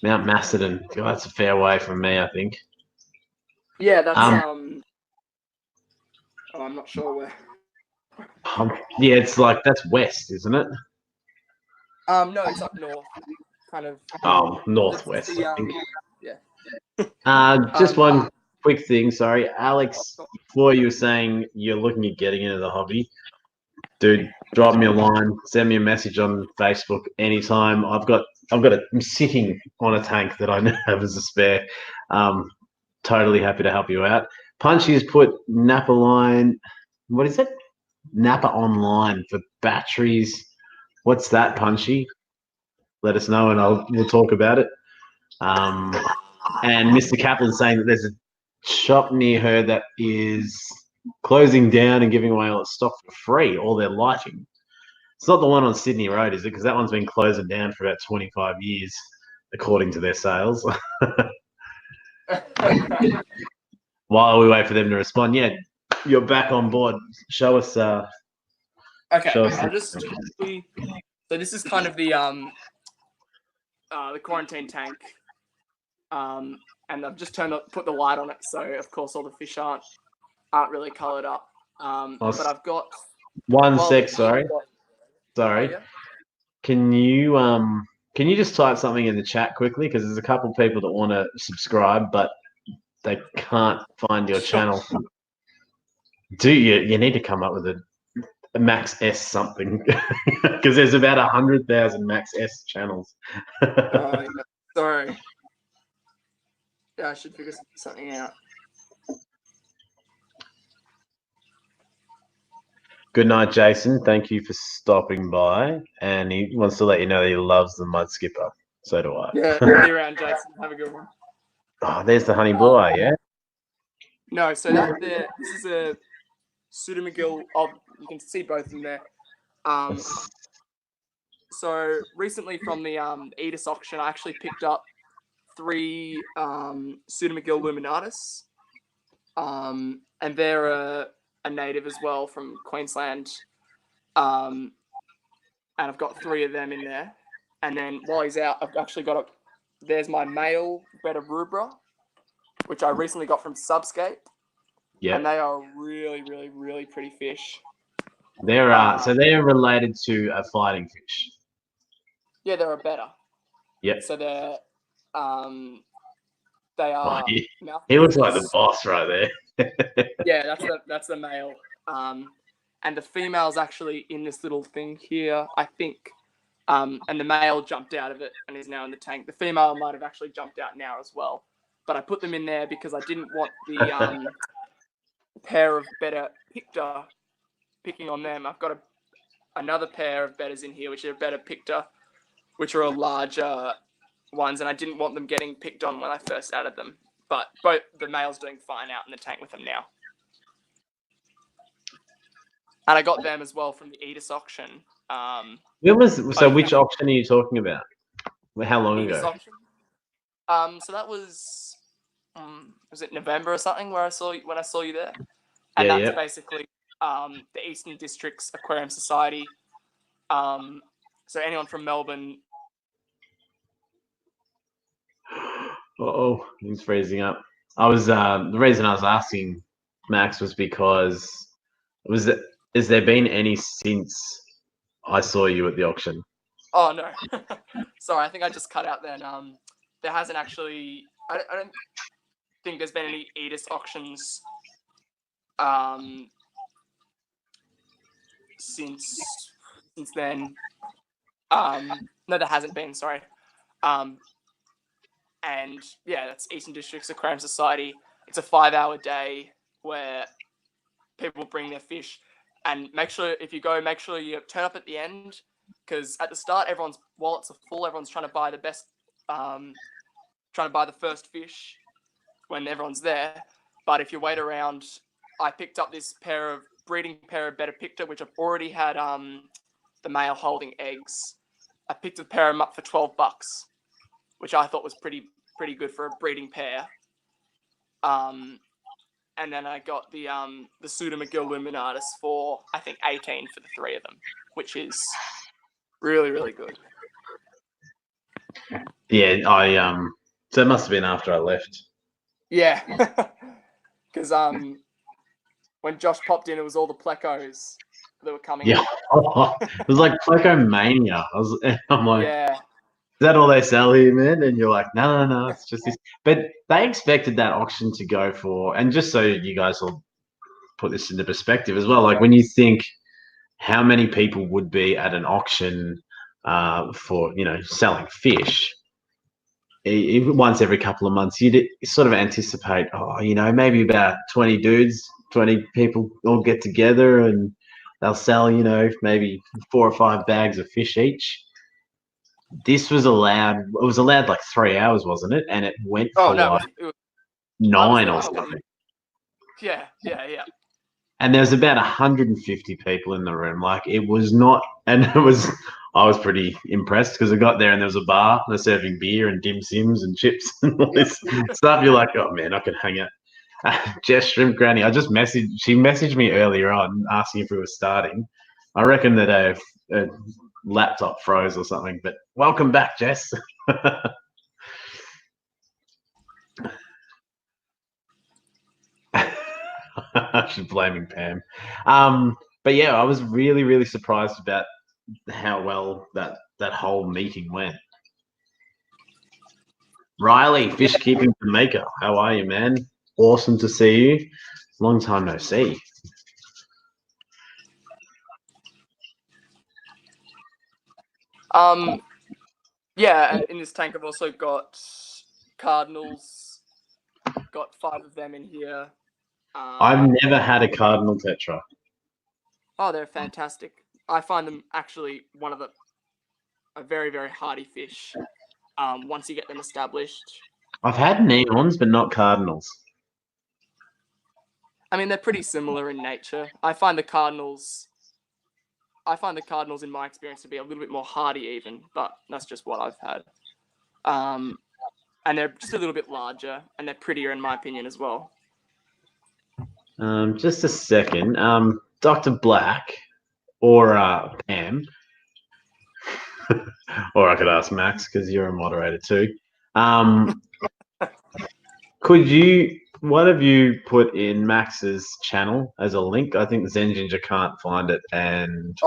Mount Macedon. God, that's a fair way from me, I think. Yeah, that's I'm not sure where. Yeah, it's like that's west, isn't it? No, it's up north, kind of. Northwest. I think. Just one quick thing. Sorry, Alex. Before you were saying you're looking at getting into the hobby, dude. Drop me a line. Send me a message on Facebook anytime. I'm sitting on a tank that I have as a spare. Totally happy to help you out. Punchy has put Napa line. What is it? Napa Online for batteries. What's that, Punchy? Let us know, and we'll talk about it. And Mr. Kaplan saying that there's a shop near her that is closing down and giving away all its stock for free, all their lighting. It's not the one on Sydney Road, is it? Because that one's been closing down for about 25 years. according to their sales. While we wait for them to respond, yeah, you're back on board. Show us. Okay, Show us. I'll just quickly. So this is kind of the quarantine tank, and I've just put the light on it, so of course all the fish aren't really coloured up. But I've got one sec. Sorry. Oh, yeah? Can you just type something in the chat quickly, because there's a couple of people that want to subscribe but they can't find your channel. Do you need to come up with a max S something, because there's about 100,000 max S channels. Yeah. Sorry. Yeah, I should figure something out. Good night, Jason. Thank you for stopping by. And he wants to let you know that he loves the mud skipper. So do I. Yeah, see you around, Jason. Have a good one. Oh, there's the honey blue eye, yeah? No, so that there, this is a pseudomcgill. Oh, you can see both of them there. So recently from the Edis auction, I actually picked up 3 pseudomcgill luminatus, and they're a native as well from Queensland, and I've got 3 of them in there. And then while he's out, I've actually got there's my male Betta rubra, which I recently got from Subscape. Yeah, and they are really, really, really pretty fish. So they're related to a fighting fish. Yeah, they're a Betta. Yep. So they're they are. Oh, he looks like the boss right there. Yeah, that's the male. And the female's actually in this little thing here, I think. And the male jumped out of it and is now in the tank. The female might have actually jumped out now as well. But I put them in there because I didn't want the pair of Betta Picta picking on them. I've got another pair of Bettas in here, which are Betta Picta, which are a larger ones, and I didn't want them getting picked on when I first added them. But both the male's doing fine out in the tank with them now. And I got them as well from the Edis auction. Which auction are you talking about? How long Edis ago? Auction. So that was it November or something when I saw you there? And that's basically the Eastern Districts Aquarium Society. So anyone from Melbourne. Oh, he's freezing up. The reason I was asking Max was because has there been any since I saw you at the auction? Oh no, sorry. I think I just cut out then. There hasn't actually. I don't think there's been any Edis auctions since then. No, there hasn't been. Sorry. And yeah, that's Eastern Districts Aquarium Society. It's a 5-hour day where people bring their fish, and make sure you turn up at the end, because at the start everyone's wallets are full. Everyone's trying to buy the best, trying to buy the first fish when everyone's there. But if you wait around, I picked up this breeding pair of Betta Picta, which I've already had the male holding eggs. I picked a pair of them up for $12, which I thought was pretty good for a breeding pair. And then I got the pseudomcgill luminatus for, I think, 18 for the 3 of them, which is really, really good. Yeah, so it must have been after I left. Yeah, because when Josh popped in, it was all the plecos that were coming. Yeah, it was like pleco mania. I'm like, yeah. Is that all they sell here, man? And you're like, no, it's just this. But they expected that auction to go for, and just so you guys will put this into perspective as well, like when you think how many people would be at an auction for, selling fish, once every couple of months, you'd sort of anticipate, maybe about 20 dudes, 20 people all get together and they'll sell, maybe 4 or 5 bags of fish each. This was allowed. It was allowed like 3 hours, wasn't it? And it went for it was 9 or something. Yeah. And there was about 150 people in the room. Like, it was not, and it was I was pretty impressed because I got there and there was a bar. They're serving beer and dim sims and chips and all this stuff. You're like, oh man, I could hang out. Jess Shrimp Granny. She messaged me earlier on asking if we were starting. I reckon that a laptop froze or something. But welcome back, Jess. She's blaming Pam. But yeah, I was really, really surprised about how well that whole meeting went. Riley, fish keeping Jamaica. How are you, man? Awesome to see you. Long time no see. Yeah, and in this tank I've also got cardinals. Got 5 of them in here. I've never had a cardinal tetra. Oh, they're fantastic. I find them actually a very, very hardy fish. Once you get them established. I've had neons, but not cardinals. I mean, they're pretty similar in nature. I find the cardinals in my experience to be a little bit more hardy even, but that's just what I've had. And they're just a little bit larger and they're prettier in my opinion as well. Just a second. Dr. Black or Pam, or I could ask Max because you're a moderator too. Could one of you put in Max's channel as a link? I think Zen Ginger can't find it, and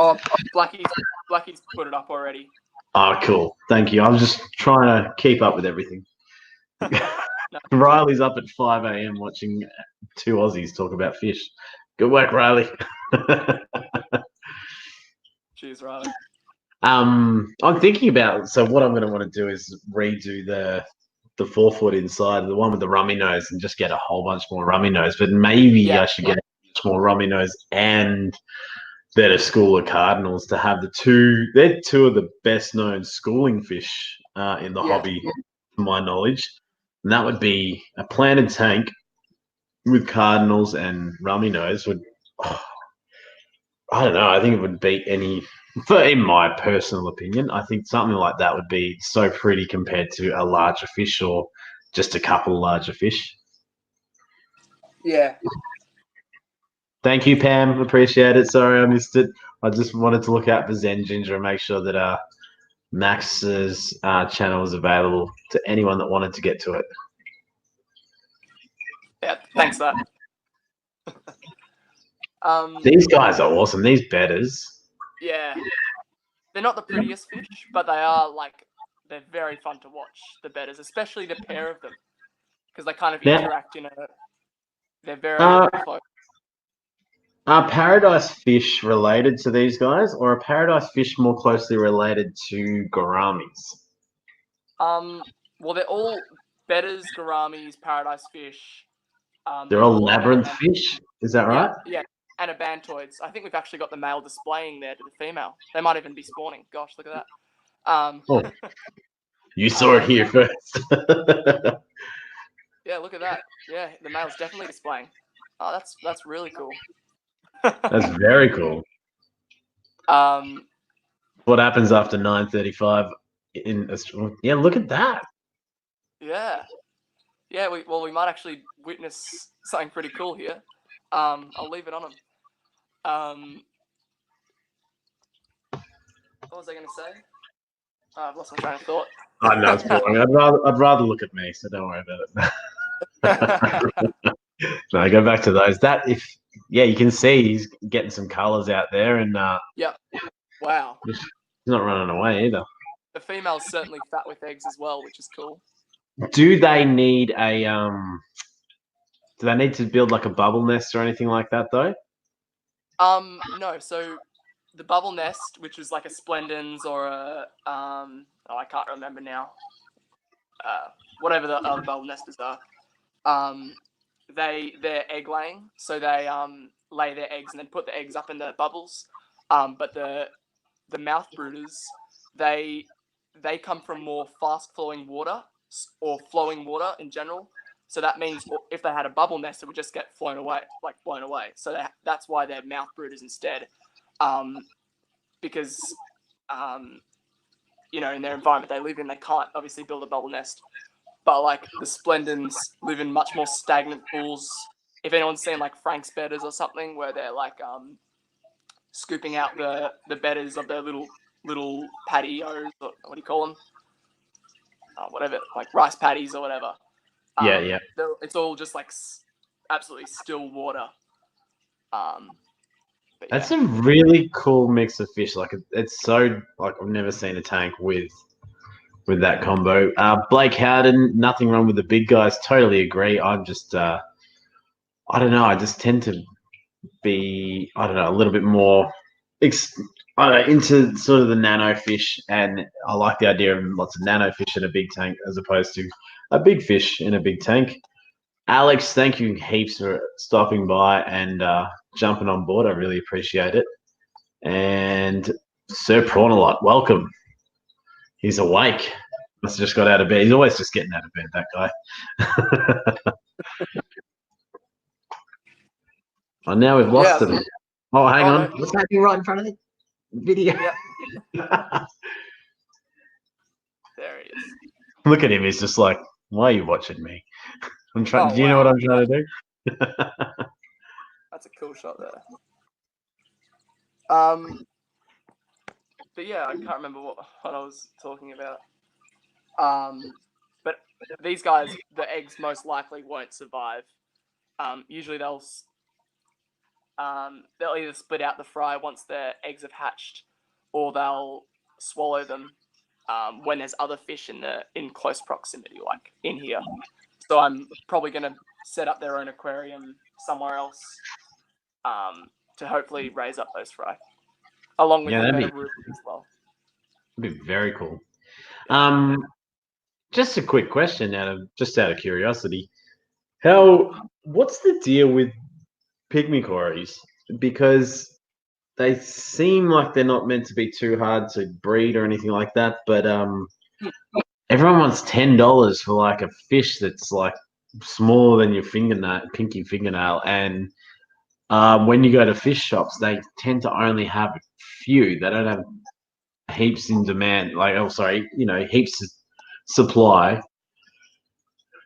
Blackie's put it up already. Oh, cool. Thank you. I was just trying to keep up with everything. No. Riley's up at 5 a.m. watching 2 Aussies talk about fish. Good work, Riley. Cheers, Riley. I'm thinking about, so what I'm going to want to do is redo the 4-foot inside, the one with the rummy nose, and just get a whole bunch more rummy nose. But maybe I should get much more rummy nose and better school of cardinals to have the two. They're 2 of the best known schooling fish in the hobby, to my knowledge. And that would be a planted tank with cardinals and rummy nose would. I don't know. I think it would beat any. In my personal opinion, I think something like that would be so pretty compared to a larger fish or just a couple larger fish. Yeah. Thank you, Pam. Appreciate it. Sorry I missed it. I just wanted to look out for Zen Ginger and make sure that Max's channel is available to anyone that wanted to get to it. Yeah, thanks for that. These guys are awesome. These bedders. Yeah. They're not the prettiest fish, but they're very fun to watch, the bedders, especially the pair of them. Because they kind of interact they're very close. Are paradise fish related to these guys, or are paradise fish more closely related to gouramis? Well, they're all bedders, gouramis, paradise fish. They're all labyrinth fish. Is that right? Yeah. Anabantoids. I think we've actually got the male displaying there to the female. They might even be spawning. Gosh, look at that. You saw it here first. Yeah, look at that. Yeah, the male's definitely displaying. Oh, that's really cool. That's very cool. What happens after 9:35 in Australia? Yeah, look at that. Yeah. Yeah, we might actually witness something pretty cool here. I'll leave it on him. What was I going to say? I've lost my train of thought. I know it's boring. I'd rather look at me, so don't worry about it. No, go back to those. You can see he's getting some colours out there, and yeah, wow, he's not running away either. The female's certainly fat with eggs as well, which is cool. Do they need Do they need to build like a bubble nest or anything like that though? No. So the bubble nest, which is like a Splendens or a I can't remember now. Whatever the other bubble nesters are. They're egg laying, so they lay their eggs and then put the eggs up in the bubbles. But the mouth brooders, they come from more fast flowing water or flowing water in general. So that means if they had a bubble nest, it would just get blown away. So that's why they're mouth brooders instead. Because in their environment they live in, they can't obviously build a bubble nest. But like the Splendens live in much more stagnant pools. If anyone's seen like Frank's bedders or something, where they're like scooping out the bedders of their little patios, or what do you call them? Whatever, like rice paddies or whatever. Yeah. It's all just like absolutely still water. That's a really cool mix of fish. Like it's so like I've never seen a tank with that combo. Blake Howden, nothing wrong with the big guys. Totally agree. I'm just I don't know. I just tend to be a little bit more into sort of the nano fish, and I like the idea of lots of nano fish in a big tank as opposed to a big fish in a big tank. Alex, thank you heaps for stopping by and jumping on board. I really appreciate it. And Sir Prawnalot, welcome. He's awake. Must have just got out of bed. He's always just getting out of bed, that guy. Oh, now we've lost him. Oh, hang on. No. What's happening right in front of the video? Yep. There he is. Look at him. He's just like, why are you watching me? I'm trying. Do you know what I'm trying to do? That's a cool shot there. But yeah, I can't remember what I was talking about. But these guys, the eggs most likely won't survive. Usually they'll either split out the fry once their eggs have hatched, or they'll swallow them when there's other fish in close proximity, like in here. So I'm probably going to set up their own aquarium somewhere else to hopefully raise up those fry, along with the better root as well. That'd be very cool. Just a quick question, out of curiosity, what's the deal with pygmy cories? Because they seem like they're not meant to be too hard to breed or anything like that, but everyone wants $10 for like a fish that's like smaller than your pinky fingernail, and when you go to fish shops, they tend to only have a few. They don't have heaps in demand, heaps of supply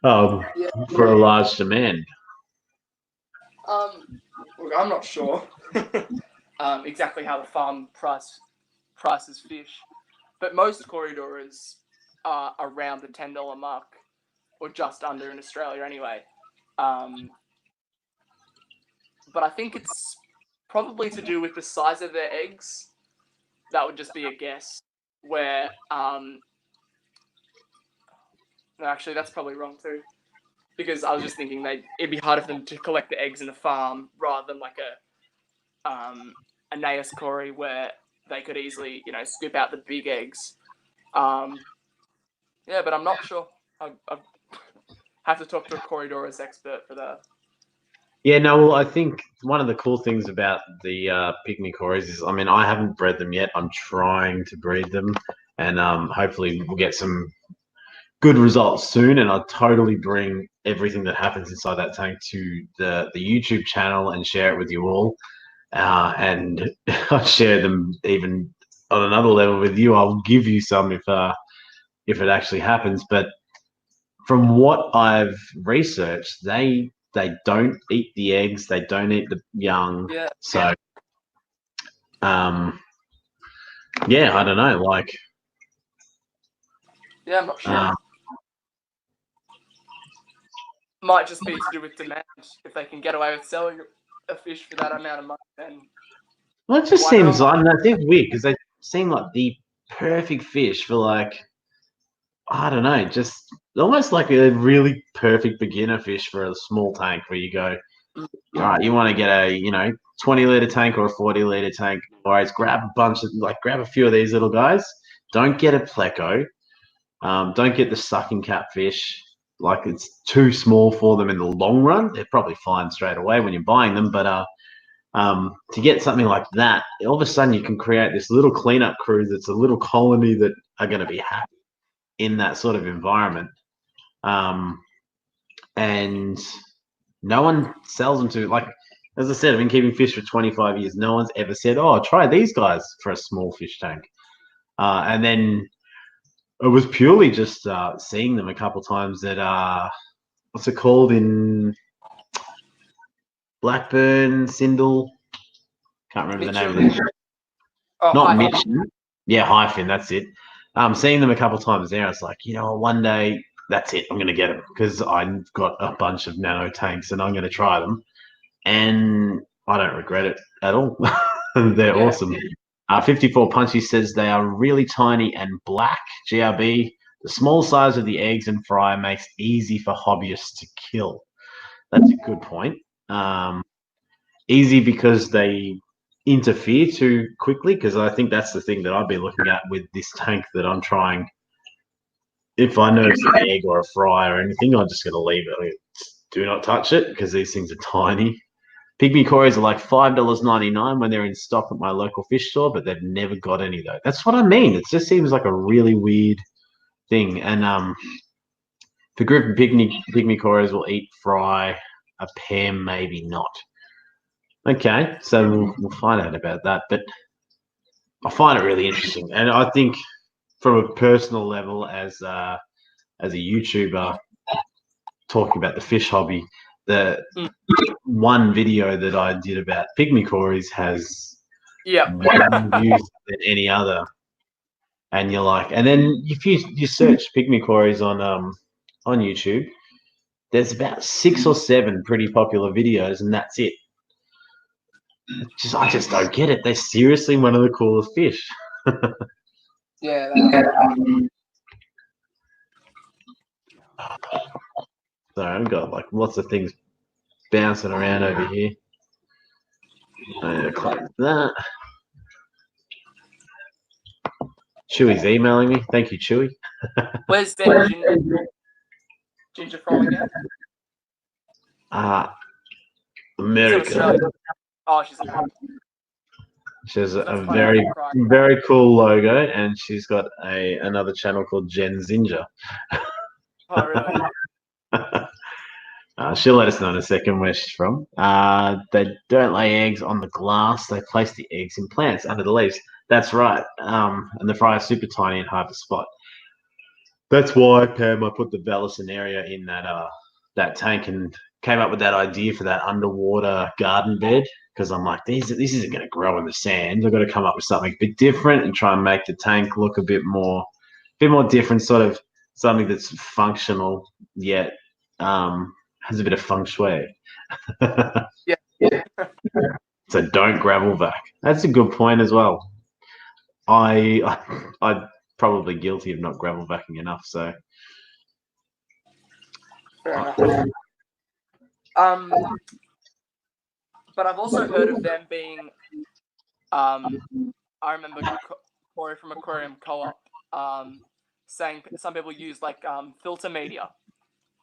for a large demand. Look, I'm not sure exactly how the farm prices fish, but most Corydoras are around the $10 mark, or just under in Australia anyway. But I think it's probably to do with the size of their eggs. That would just be a guess. Where no, actually, that's probably wrong too. Because I was just thinking it'd be harder for them to collect the eggs in the farm rather than like a Naas cory where they could easily, scoop out the big eggs. Yeah, but I'm not sure. I have to talk to a Corydoras expert for that. Yeah, no, well, I think one of the cool things about the pygmy cories is, I haven't bred them yet. I'm trying to breed them, and hopefully we'll get some good results soon. And I'll totally bring everything that happens inside that tank to the YouTube channel and share it with you all. And I'll share them even on another level with you. I'll give you some if it actually happens. But from what I've researched, they don't eat the eggs. They don't eat the young. Yeah. So, yeah, I don't know. Yeah, I'm not sure. Might just be to do with demand. If they can get away with selling a fish for that amount of money, then. Well, it just seems like that seems weird because they seem like the perfect fish for I don't know, just almost like a really perfect beginner fish for a small tank where you go, all right, you want to get a 20-liter tank or a 40-liter tank. All right, grab a few of these little guys. Don't get a pleco. Don't get the sucking catfish. It's too small for them in the long run. They're probably fine straight away when you're buying them, but to get something like that, all of a sudden you can create this little cleanup crew that's a little colony that are going to be happy in that sort of environment. And no one sells them to, as I said, I've been keeping fish for 25 years. No one's ever said, oh, try these guys for a small fish tank. And then it was purely just seeing them a couple times at what's it called in Blackburn, Sindel? Can't remember the name of it. Oh, Not hi. Mitchell. Yeah, Hyphen, that's it. Seeing them a couple times there, I was like, one day that's it. I'm going to get them because I've got a bunch of nano tanks and I'm going to try them. And I don't regret it at all. They're awesome. 54 Punchy says they are really tiny and black. GRB, the small size of the eggs and fry makes easy for hobbyists to kill. That's a good point. Easy because they interfere too quickly, because I think that's the thing that I've been looking at with this tank that I'm trying. If I notice an egg or a fry or anything, I'm just going to leave it. Do not touch it because these things are tiny. Pygmy cories are like $5.99 when they're in stock at my local fish store, but they've never got any though. That's what I mean. It just seems like a really weird thing. And the group of pygmy cories will eat fry, a pair maybe not. Okay, so we'll find out about that. But I find it really interesting, and I think from a personal level, as a YouTuber talking about the fish hobby, the one video that I did about pygmy cories has more views than any other. And you're like, and then if you search pygmy cories on YouTube, there's about 6 or 7 pretty popular videos, and that's it. I just don't get it. They're seriously one of the coolest fish. Yeah. Sorry, I've got like lots of things bouncing around over here. I need to close that. Chewy's emailing me. Thank you, Chewy. Where's the ginger from again? America. Oh, she's American. She has a very, very cool logo, and she's got another channel called Jen Zinger. Oh, really? She'll let us know in a second where she's from. They don't lay eggs on the glass. They place the eggs in plants under the leaves. That's right. And the fry is super tiny and hard to spot. That's why, Pam, I put the Vallisneria in that tank and came up with that idea for that underwater garden bed, because I'm like, this isn't going to grow in the sand. I've got to come up with something a bit different and try and make the tank look a bit more different, sort of something that's functional yet has a bit of feng shui. Yeah. So don't gravel vac. That's a good point as well. I'm probably guilty of not gravel vacking enough. So fair enough. But I've also heard of them being. I remember Corey from Aquarium Co-op saying some people use like filter media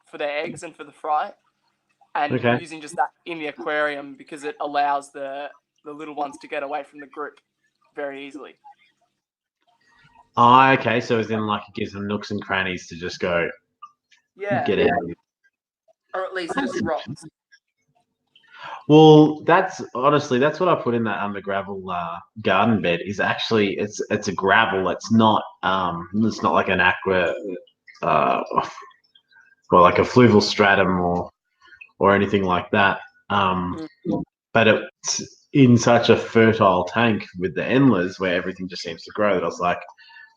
for their eggs and for the fry, and using just that in the aquarium because it allows the little ones to get away from the group very easily. Oh, okay. So as in, like, it gives them nooks and crannies to just go get out. Or at least just rocks. Well, that's honestly what I put in that under gravel garden bed. Is actually it's a gravel. It's not like an aqua, or like a fluvial stratum or anything like that. But it's in such a fertile tank with the endlers where everything just seems to grow that I was like,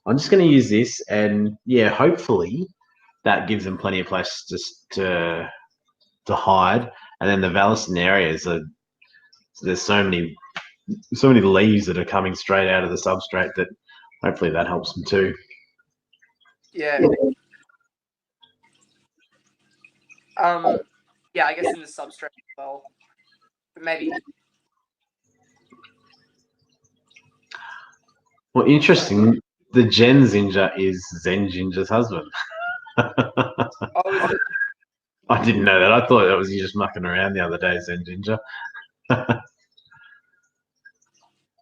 I'm just going to use this, and hopefully that gives them plenty of place just to hide. And then the Vallisnerias there's so many leaves that are coming straight out of the substrate that hopefully that helps them too. Yeah. I guess in the substrate as well. But maybe. Well, interesting. The Jen Zinger is Zen Ginger's husband. Oh, is it? I didn't know that. I thought that was you just mucking around the other day, Zen Ginger.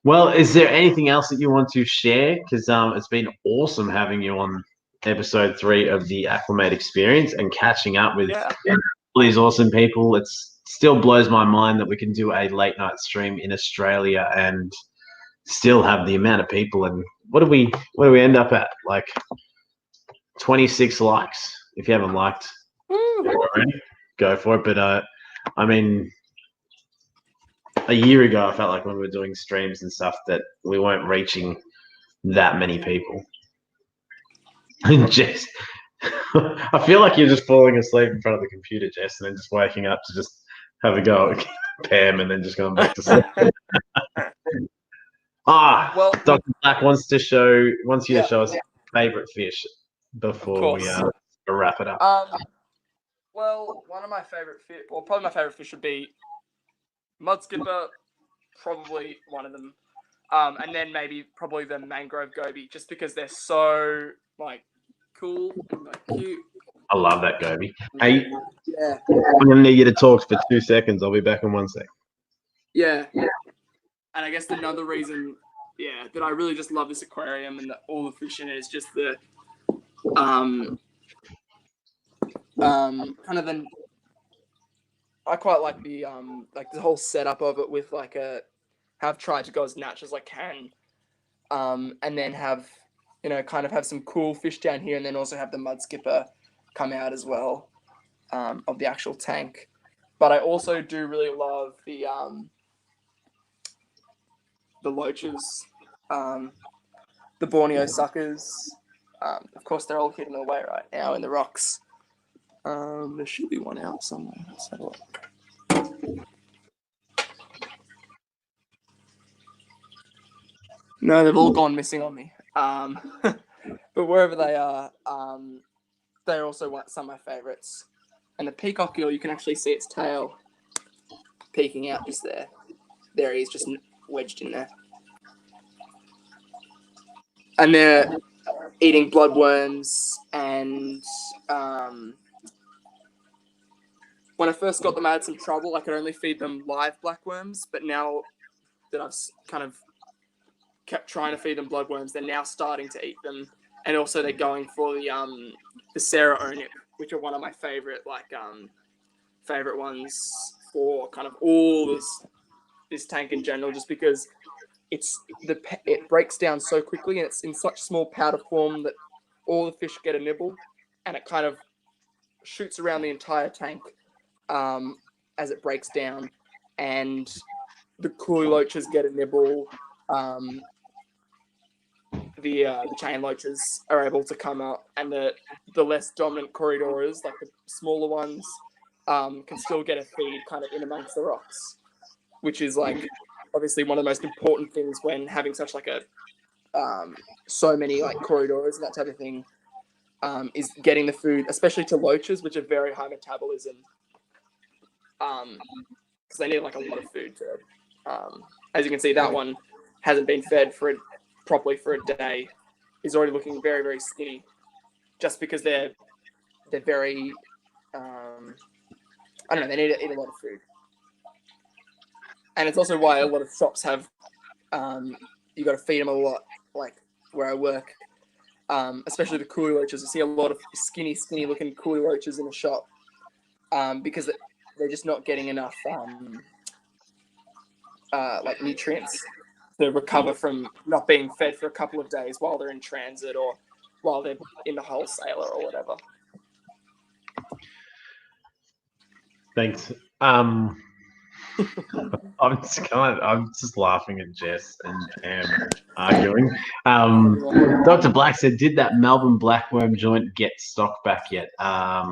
Well, is there anything else that you want to share? Because it's been awesome having you on episode 3 of the Acclimate Experience and catching up with all these awesome people. It still blows my mind that we can do a late night stream in Australia and still have the amount of people. And what do we end up at? Like 26 likes. If you haven't liked it already, go for it. But I mean, a year ago, I felt like when we were doing streams and stuff that we weren't reaching that many people. And Jess, I feel like you're just falling asleep in front of the computer, Jess, and then just waking up to just have a go at Pam and then just going back to sleep. Well, Dr. Black wants you to show us favorite fish before we wrap it up. Well, one of my favorite fish, well, probably my favorite fish would be mud skipper, probably one of them, and then maybe probably the mangrove goby, just because they're so like cool and like cute. I love that goby. Hey, yeah, I'm gonna need you to talk for 2 seconds. I'll be back in 1 sec. Yeah. And I guess another reason, that I really just love this aquarium and all the fish in it is just the kind of the. I quite like the whole setup of it with have tried to go as natural as I can, and then have kind of have some cool fish down here, and then also have the mud skipper come out as well, of the actual tank. But I also do really love the loaches, the Borneo suckers. Of course, they're all hidden away right now in the rocks. There should be one out somewhere. Let's have a look. No, they've all gone missing on me. But wherever they are, they're also some of my favourites. And the peacock eel, you can actually see its tail peeking out just there. There he is, just wedged in there. And they're eating bloodworms. And when I first got them, I had some trouble. I could only feed them live blackworms. But now that I've kind of kept trying to feed them bloodworms, they're now starting to eat them. And also they're going for the Sarah Onip, which are one of my favorite favorite ones for kind of all this tank in general, just because it breaks down so quickly and it's in such small powder form that all the fish get a nibble, and it kind of shoots around the entire tank as it breaks down, and the coolie loaches get a nibble. The chain loaches are able to come up, and the less dominant corridors, like the smaller ones, can still get a feed kind of in amongst the rocks, which is like obviously one of the most important things when having such like a so many like corridors and that type of thing, is getting the food, especially to loaches, which are very high metabolism, because they need like a lot of food to. As you can see, that one hasn't been fed properly for a day. Is already looking very, very skinny, just because they're very I don't know, they need to eat a lot of food. And it's also why a lot of shops have you got to feed them a lot, like where I work, especially the coolie roaches. I see a lot of skinny looking coolie roaches in the shop, because they're just not getting enough like nutrients to recover from not being fed for a couple of days while they're in transit or while they're in the wholesaler or whatever. Thanks. I'm just laughing at Jess and Pam arguing. Dr. Black said, "Did that Melbourne blackworm joint get stocked back yet?" I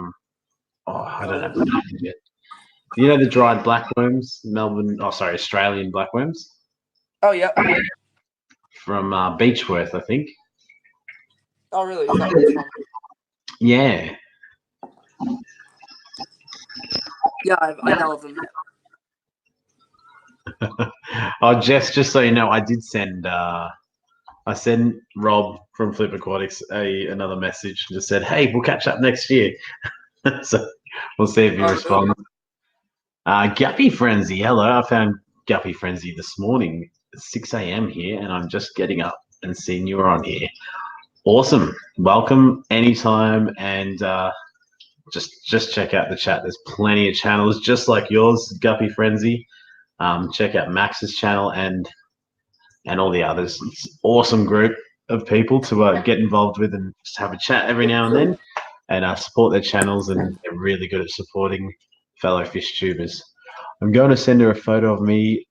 don't have the name yet. You know the dried blackworms, Australian blackworms? Oh yeah. From Beechworth, I think. Oh really? Is that which one? Yeah. Yeah, I know of them. Oh, Jess, just so you know, I did send Rob from Flip Aquatics another message and just said, "Hey, we'll catch up next year." So we'll see if he responds. Guppy Frenzy, hello. I found Guppy Frenzy this morning at 6 a.m. here, and I'm just getting up and seeing you are on here. Awesome. Welcome anytime, and just check out the chat. There's plenty of channels just like yours, Guppy Frenzy. Check out Max's channel, and and all the others. It's an awesome group of people to get involved with and just have a chat every now and then, and support their channels. And they're really good at supporting fellow fish tubers. I'm going to send her a photo of me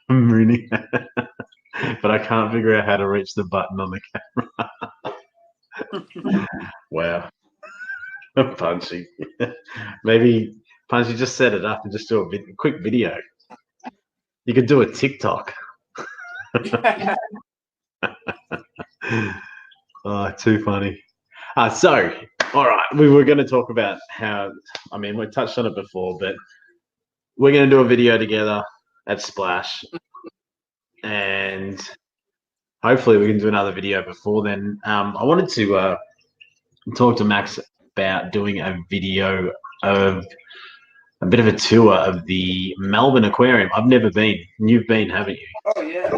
mooning, but I can't figure out how to reach the button on the camera. Wow. Punchy. Maybe Punchy, just set it up and just do a quick video. You could do a TikTok. Oh, too funny. So, all right, we were going to talk about how, I mean, we touched on it before, but we're going to do a video together at Splash, and hopefully we can do another video before then. I wanted to talk to Max about doing a video of a bit of a tour of the Melbourne Aquarium. I've never been. You've been, haven't you? Oh yeah.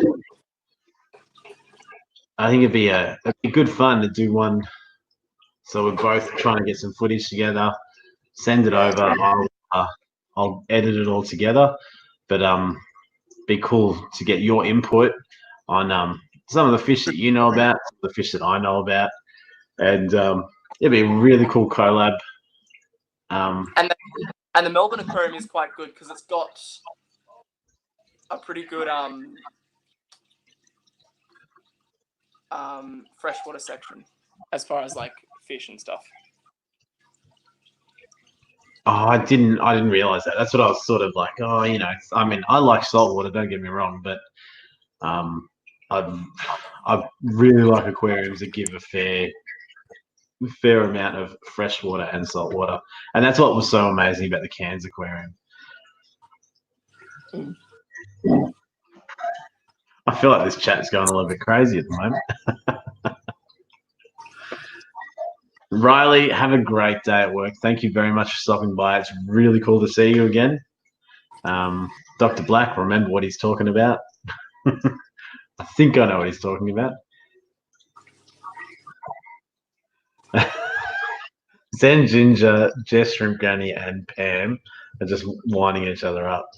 I think it'd be good fun to do one. So we're both trying to get some footage together, send it over. I'll edit it all together, but be cool to get your input on some of the fish that you know about, the fish that I know about, and it'd be a really cool collab. And the Melbourne Aquarium is quite good because it's got a pretty good freshwater section as far as like fish and stuff. Oh, I didn't realize that. That's what I was sort of like. Oh, you know, I mean, I like saltwater. Don't get me wrong, but I really like aquariums that give a fair amount of freshwater and saltwater, and that's what was so amazing about the Cairns Aquarium. I feel like this chat's going a little bit crazy at the moment. Riley, have a great day at work. Thank you very much for stopping by. It's really cool to see you again. Dr. Black, remember what he's talking about? I think I know what he's talking about. Zen Ginger, Jess Shrimp Granny, and Pam are just winding each other up.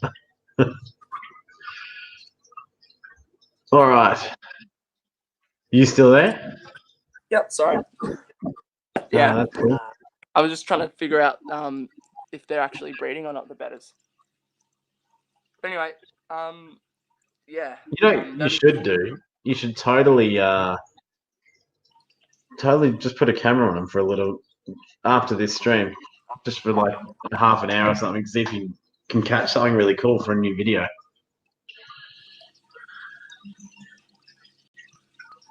All right. You still there? Yep, sorry. Yeah. That's cool. I was just trying to figure out if they're actually breeding or not, the betters. But anyway, yeah. You know, you should do. You should totally just put a camera on them for a little after this stream, just for like half an hour or something. See if you can catch something really cool for a new video.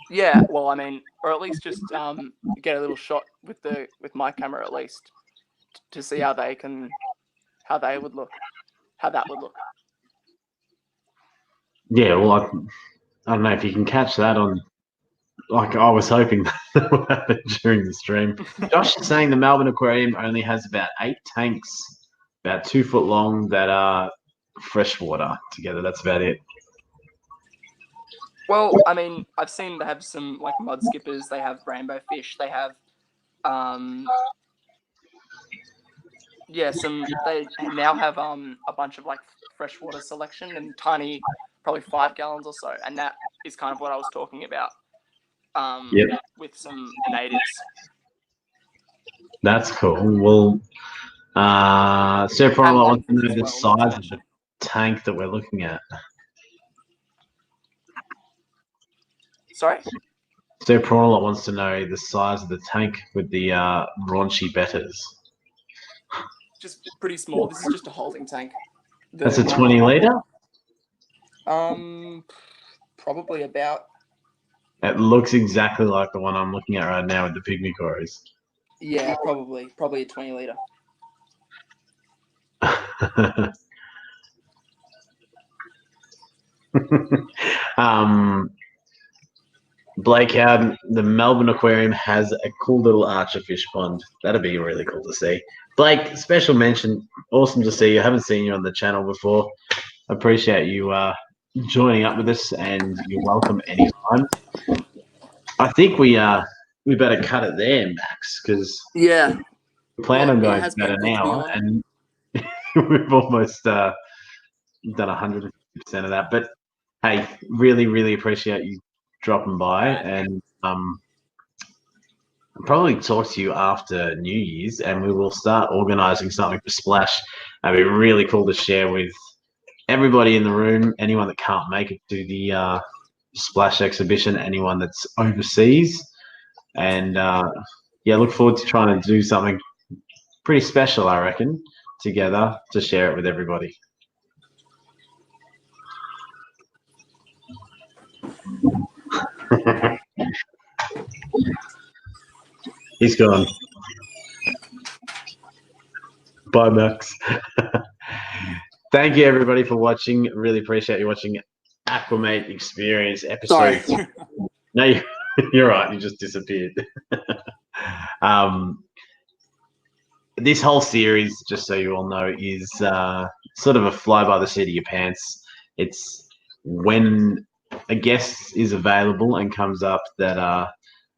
Yeah, well, I mean, or at least just get a little shot with my camera at least to see how that would look. Yeah, well, I don't know if you can catch that on. Like I was hoping that would happen during the stream. Josh is saying the Melbourne Aquarium only has about 8 tanks, about 2 foot long, that are freshwater together. That's about it. Well, I mean, I've seen they have some like mud skippers. They have rainbow fish. They have, They now have a bunch of like freshwater selection and tiny, probably 5 gallons or so, and that is kind of what I was talking about. Yep. With some natives. That's cool. Well, Sarah Farmer wants to know the size of the tank that we're looking at. Sorry? Sarah Farmer wants to know the size of the tank with the raunchy betters. Just pretty small. This is just a holding tank. That's a 20 litre? Probably about. It looks exactly like the one I'm looking at right now with the pygmy cories. Yeah, probably a 20 litre. Blake Howden, the Melbourne Aquarium has a cool little archerfish pond. That'd be really cool to see. Blake, special mention. Awesome to see you. I haven't seen you on the channel before. Appreciate you joining up with us, and you're welcome anytime. I think we better cut it there, Max, because we plan on going about an hour, and we've almost done 150% of that. But hey, really, really appreciate you dropping by, and I'll probably talk to you after New Year's, and we will start organising something for Splash. It'd be really cool to share with everybody in the room, anyone that can't make it to the Splash exhibition, anyone that's overseas, and yeah, look forward to trying to do something pretty special, I reckon, together to share it with everybody. He's gone. Bye, Max. Thank you, everybody, for watching. Really appreciate you watching Aquamate Experience episode. Sorry. No, you're right. You just disappeared. This whole series, just so you all know, is sort of a fly by the seat of your pants. It's when a guest is available and comes up that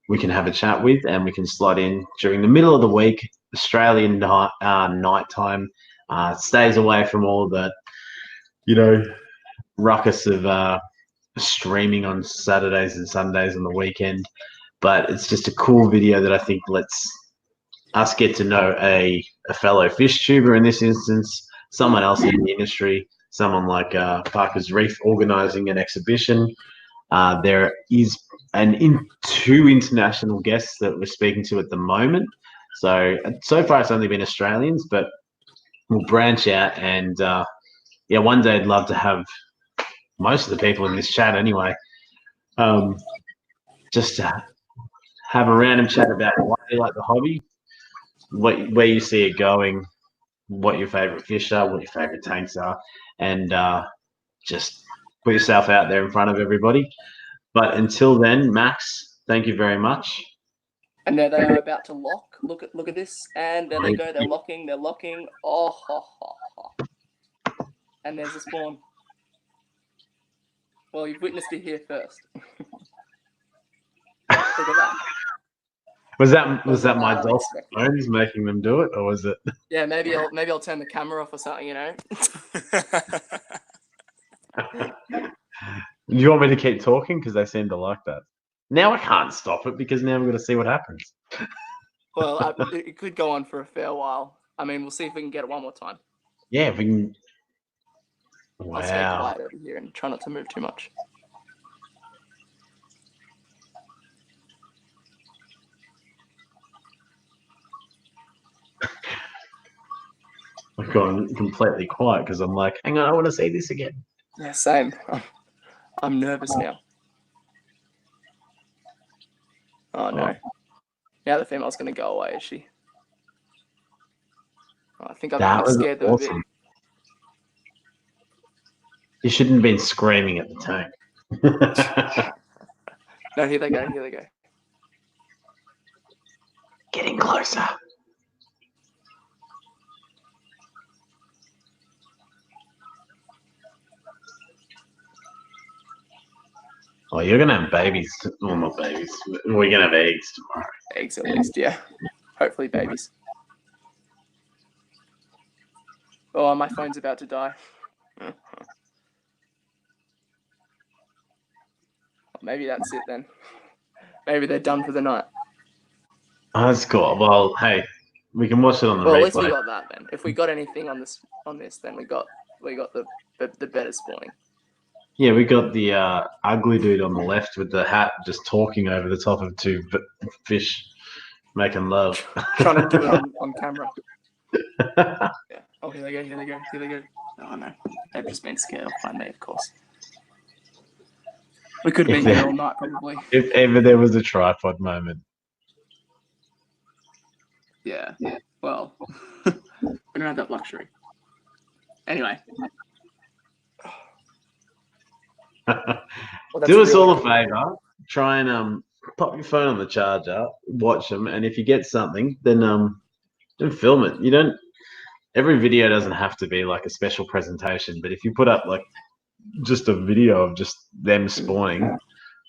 we can have a chat with, and we can slot in during the middle of the week, Australian nighttime. Stays away from all the, ruckus of streaming on Saturdays and Sundays on the weekend. But it's just a cool video that I think lets us get to know a fellow fish tuber in this instance, someone else in the industry, someone like Parker's Reef organising an exhibition. There is two international guests that we're speaking to at the moment. So far it's only been Australians, but we'll branch out, and yeah, one day I'd love to have most of the people in this chat anyway. Just to have a random chat about why you like the hobby, where you see it going, what your favorite fish are, what your favorite tanks are, and just put yourself out there in front of everybody. But until then, Max, thank you very much. And there they are about to lock. Look at this, and there they go. They're locking. They're locking. Oh, ha, ha, ha. And there's the spawn. Well, you've witnessed it here first. Look at that. Was that my dulcet tones making them do it, or was it? Yeah, maybe I'll turn the camera off or something. Do you want me to keep talking? Because they seem to like that. Now I can't stop it because now we're going to see what happens. Well, it could go on for a fair while. I mean, we'll see if we can get it one more time. Yeah, if we can. Wow. I'll stay quiet over here and try not to move too much. I've gone completely quiet because I'm like, hang on, I want to see this again. Yeah, same. I'm nervous now. Oh no. Now the female's going to go away, is she? Oh, I think I've scared them awesome. A bit. You shouldn't have been screaming at the tank. No, here they go. Here they go. Getting closer. Oh, you're going to have babies. Well, not babies. We're going to have eggs tomorrow. Eggs at least, yeah. Hopefully babies. Oh, my phone's about to die. Maybe that's it then. Maybe they're done for the night. Oh, that's cool. Well, hey, we can watch it on the replay. Well, at least we got that then. If we got anything on this, then we got the better spawning. Yeah, we got the ugly dude on the left with the hat just talking over the top of two fish making love. Trying to do it on camera. Yeah. Oh, here they go, here they go, here they go. Oh, no. They've just been scared off by me, of course. We could have been here all night, probably. If ever there was a tripod moment. Yeah. Well, we don't have that luxury. Anyway. Well, do us all a favour. Try and pop your phone on the charger, watch them, and if you get something, then film it. You don't. Every video doesn't have to be like a special presentation, but if you put up like just a video of just them spawning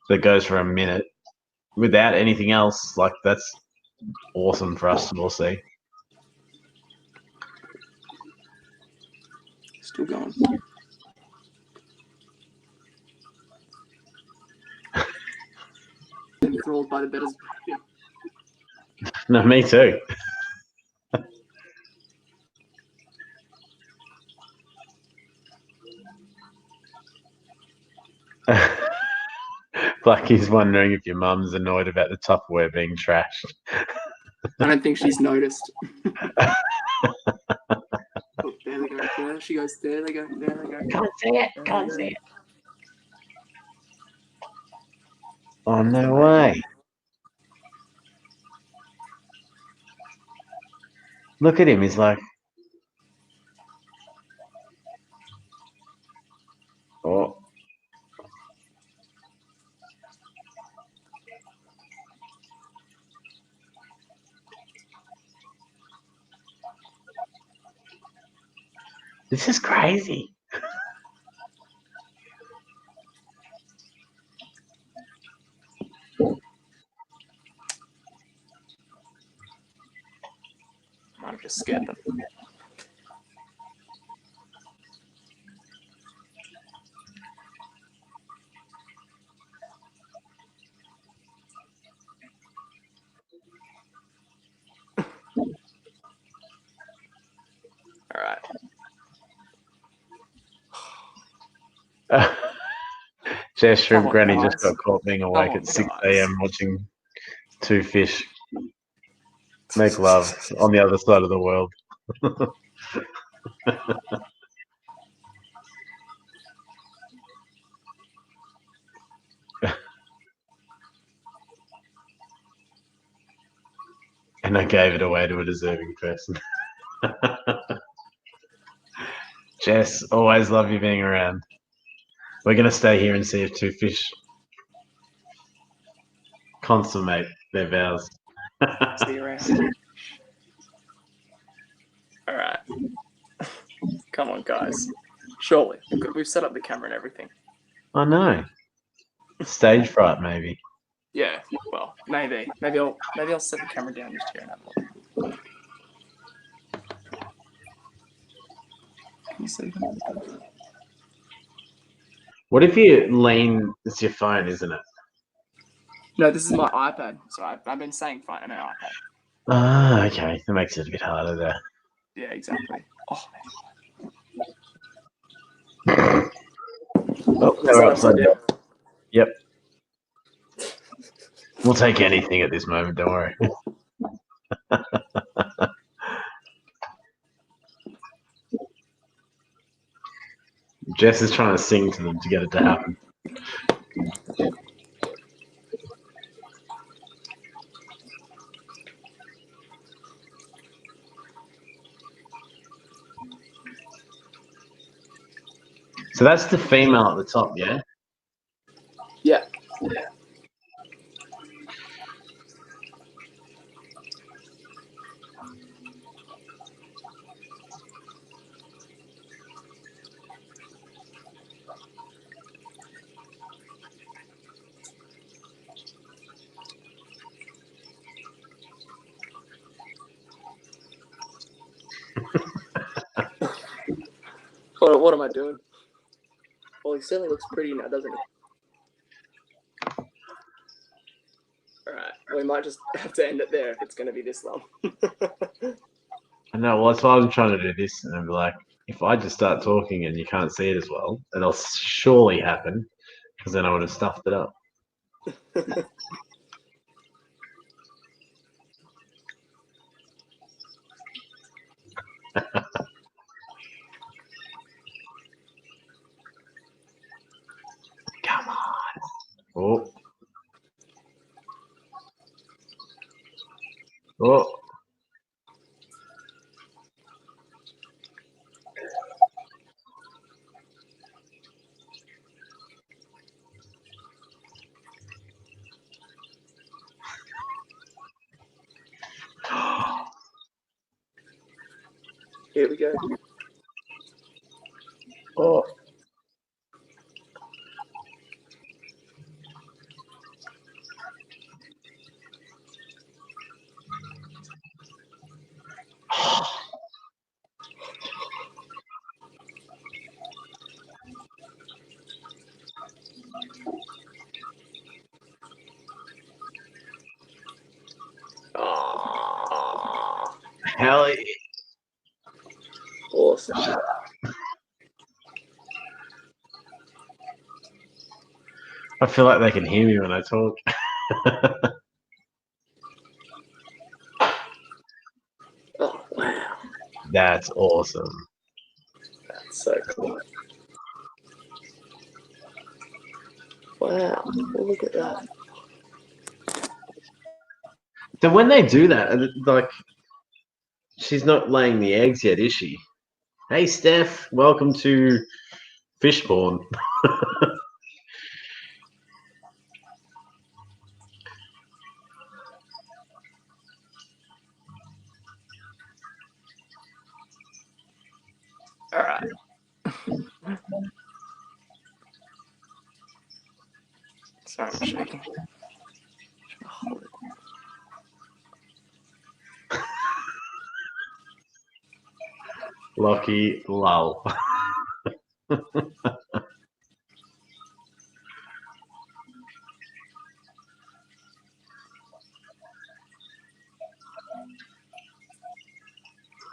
that goes for a minute without anything else, like that's awesome for us to all see. Still going. enthralled by the better's behaviour. No, me too. Blacky's wondering if your mum's annoyed about the Tupperware being trashed. I don't think she's noticed. Oh, there we go. There she goes. There they go. There they go. Can't see it. Can't see it. Oh, no way. Look at him. He's like, oh. This is crazy. Might have just scared them. All right. Jess Shrimp Come on, Granny guys. just got caught being awake at 6 a.m. watching two fish make love on the other side of the world. And I gave it away to a deserving person. Jess, always love you being around. We're going to stay here and see if two fish consummate their vows. See you around. All right. Come on, guys. Surely. We've set up the camera and everything. I know. Stage fright, maybe. Yeah. Well, maybe. Maybe I'll set the camera down just here and have a look. Can you see them? What if you lean? It's your phone, isn't it? No, this is my iPad. So I've been saying phone and an iPad. Ah, okay. That makes it a bit harder there. Yeah, exactly. Oh, Oh, they're upside down. Yep. We'll take anything at this moment, don't worry. Jess is trying to sing to them to get it to happen. So that's the female at the top, yeah? Yeah. What am I doing? Well, he certainly looks pretty now, doesn't he? All right. We might just have to end it there if it's going to be this long. I know, well, that's why I was trying to do this, and I'd be like, if I just start talking and you can't see it as well, it'll surely happen, because then I would have stuffed it up. Come on. Oh. Oh. Here we go. Oh. Hell yeah. Awesome. I feel like they can hear me when I talk. Oh, wow. That's awesome. That's so cool. Wow. Well, look at that. So when they do that, like, she's not laying the eggs yet, is she? Hey, Steph, welcome to Fishborn. All right. Sorry, I'm shaking. Hold it. Lucky lull. Well,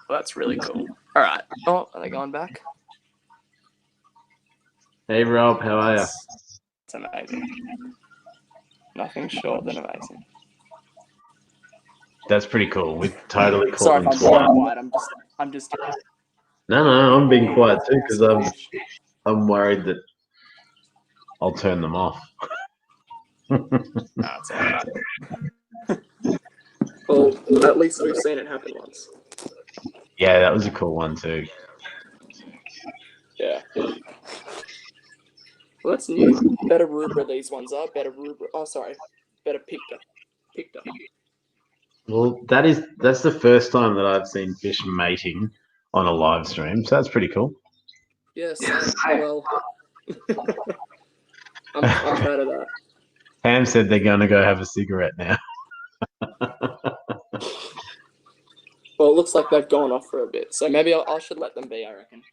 that's really cool. All right. Oh, are they going back? Hey, Rob, how are you? That's amazing. Nothing short than amazing. That's pretty cool. We totally caught Sorry them if I'm being twice. quiet. I'm just. No, I'm being quiet too because Awesome. I'm worried that I'll turn them off. No, it's all right. Well, at least we've seen it happen once. Yeah, that was a cool one too. Yeah. Well, that's new. Better rubra these ones are. Better rubra. Oh, sorry. Better picta. Picta. Well, that's the first time that I've seen fish mating on a live stream, so that's pretty cool. Yeah, same. Well, I'm proud of that. Pam said they're going to go have a cigarette now. Well, it looks like they've gone off for a bit, so maybe I should let them be. I reckon.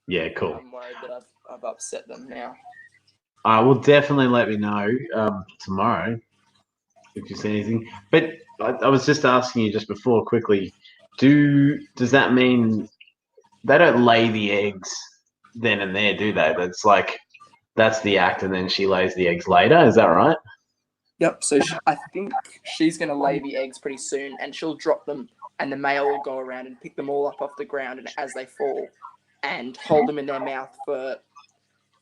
Yeah, cool. I'm worried that I've upset them now. I will definitely let me know tomorrow if you see anything. But I was just asking you just before quickly. Does that mean they don't lay the eggs then and there, do they? That's like that's the act, and then she lays the eggs later. Is that right? Yep. So I think she's going to lay the eggs pretty soon, and she'll drop them, and the male will go around and pick them all up off the ground, and as they fall, and hold them in their mouth for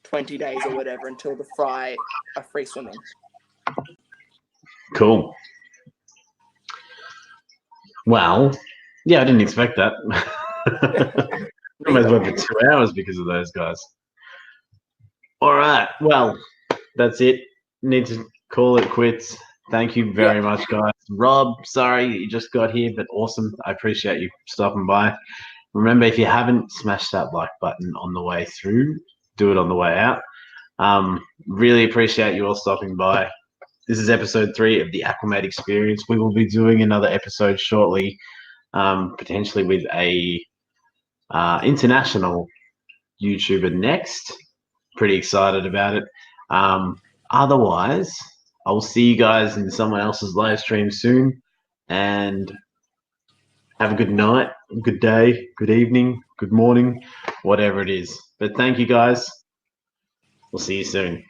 20 days or whatever until the fry are free swimming. Cool. Well, yeah, I didn't expect that. I might as well for 2 hours because of those guys. All right. Well, that's it. Need to call it quits. Thank you very much, guys. Rob, sorry you just got here, but awesome. I appreciate you stopping by. Remember, if you haven't smashed that like button on the way through, do it on the way out. Really appreciate you all stopping by. This is episode 3 of the Aquamate Experience. We will be doing another episode shortly, potentially with a international YouTuber next. Pretty excited about it. Otherwise, I will see you guys in someone else's live stream soon. And have a good night, good day, good evening, good morning, whatever it is. But thank you guys. We'll see you soon.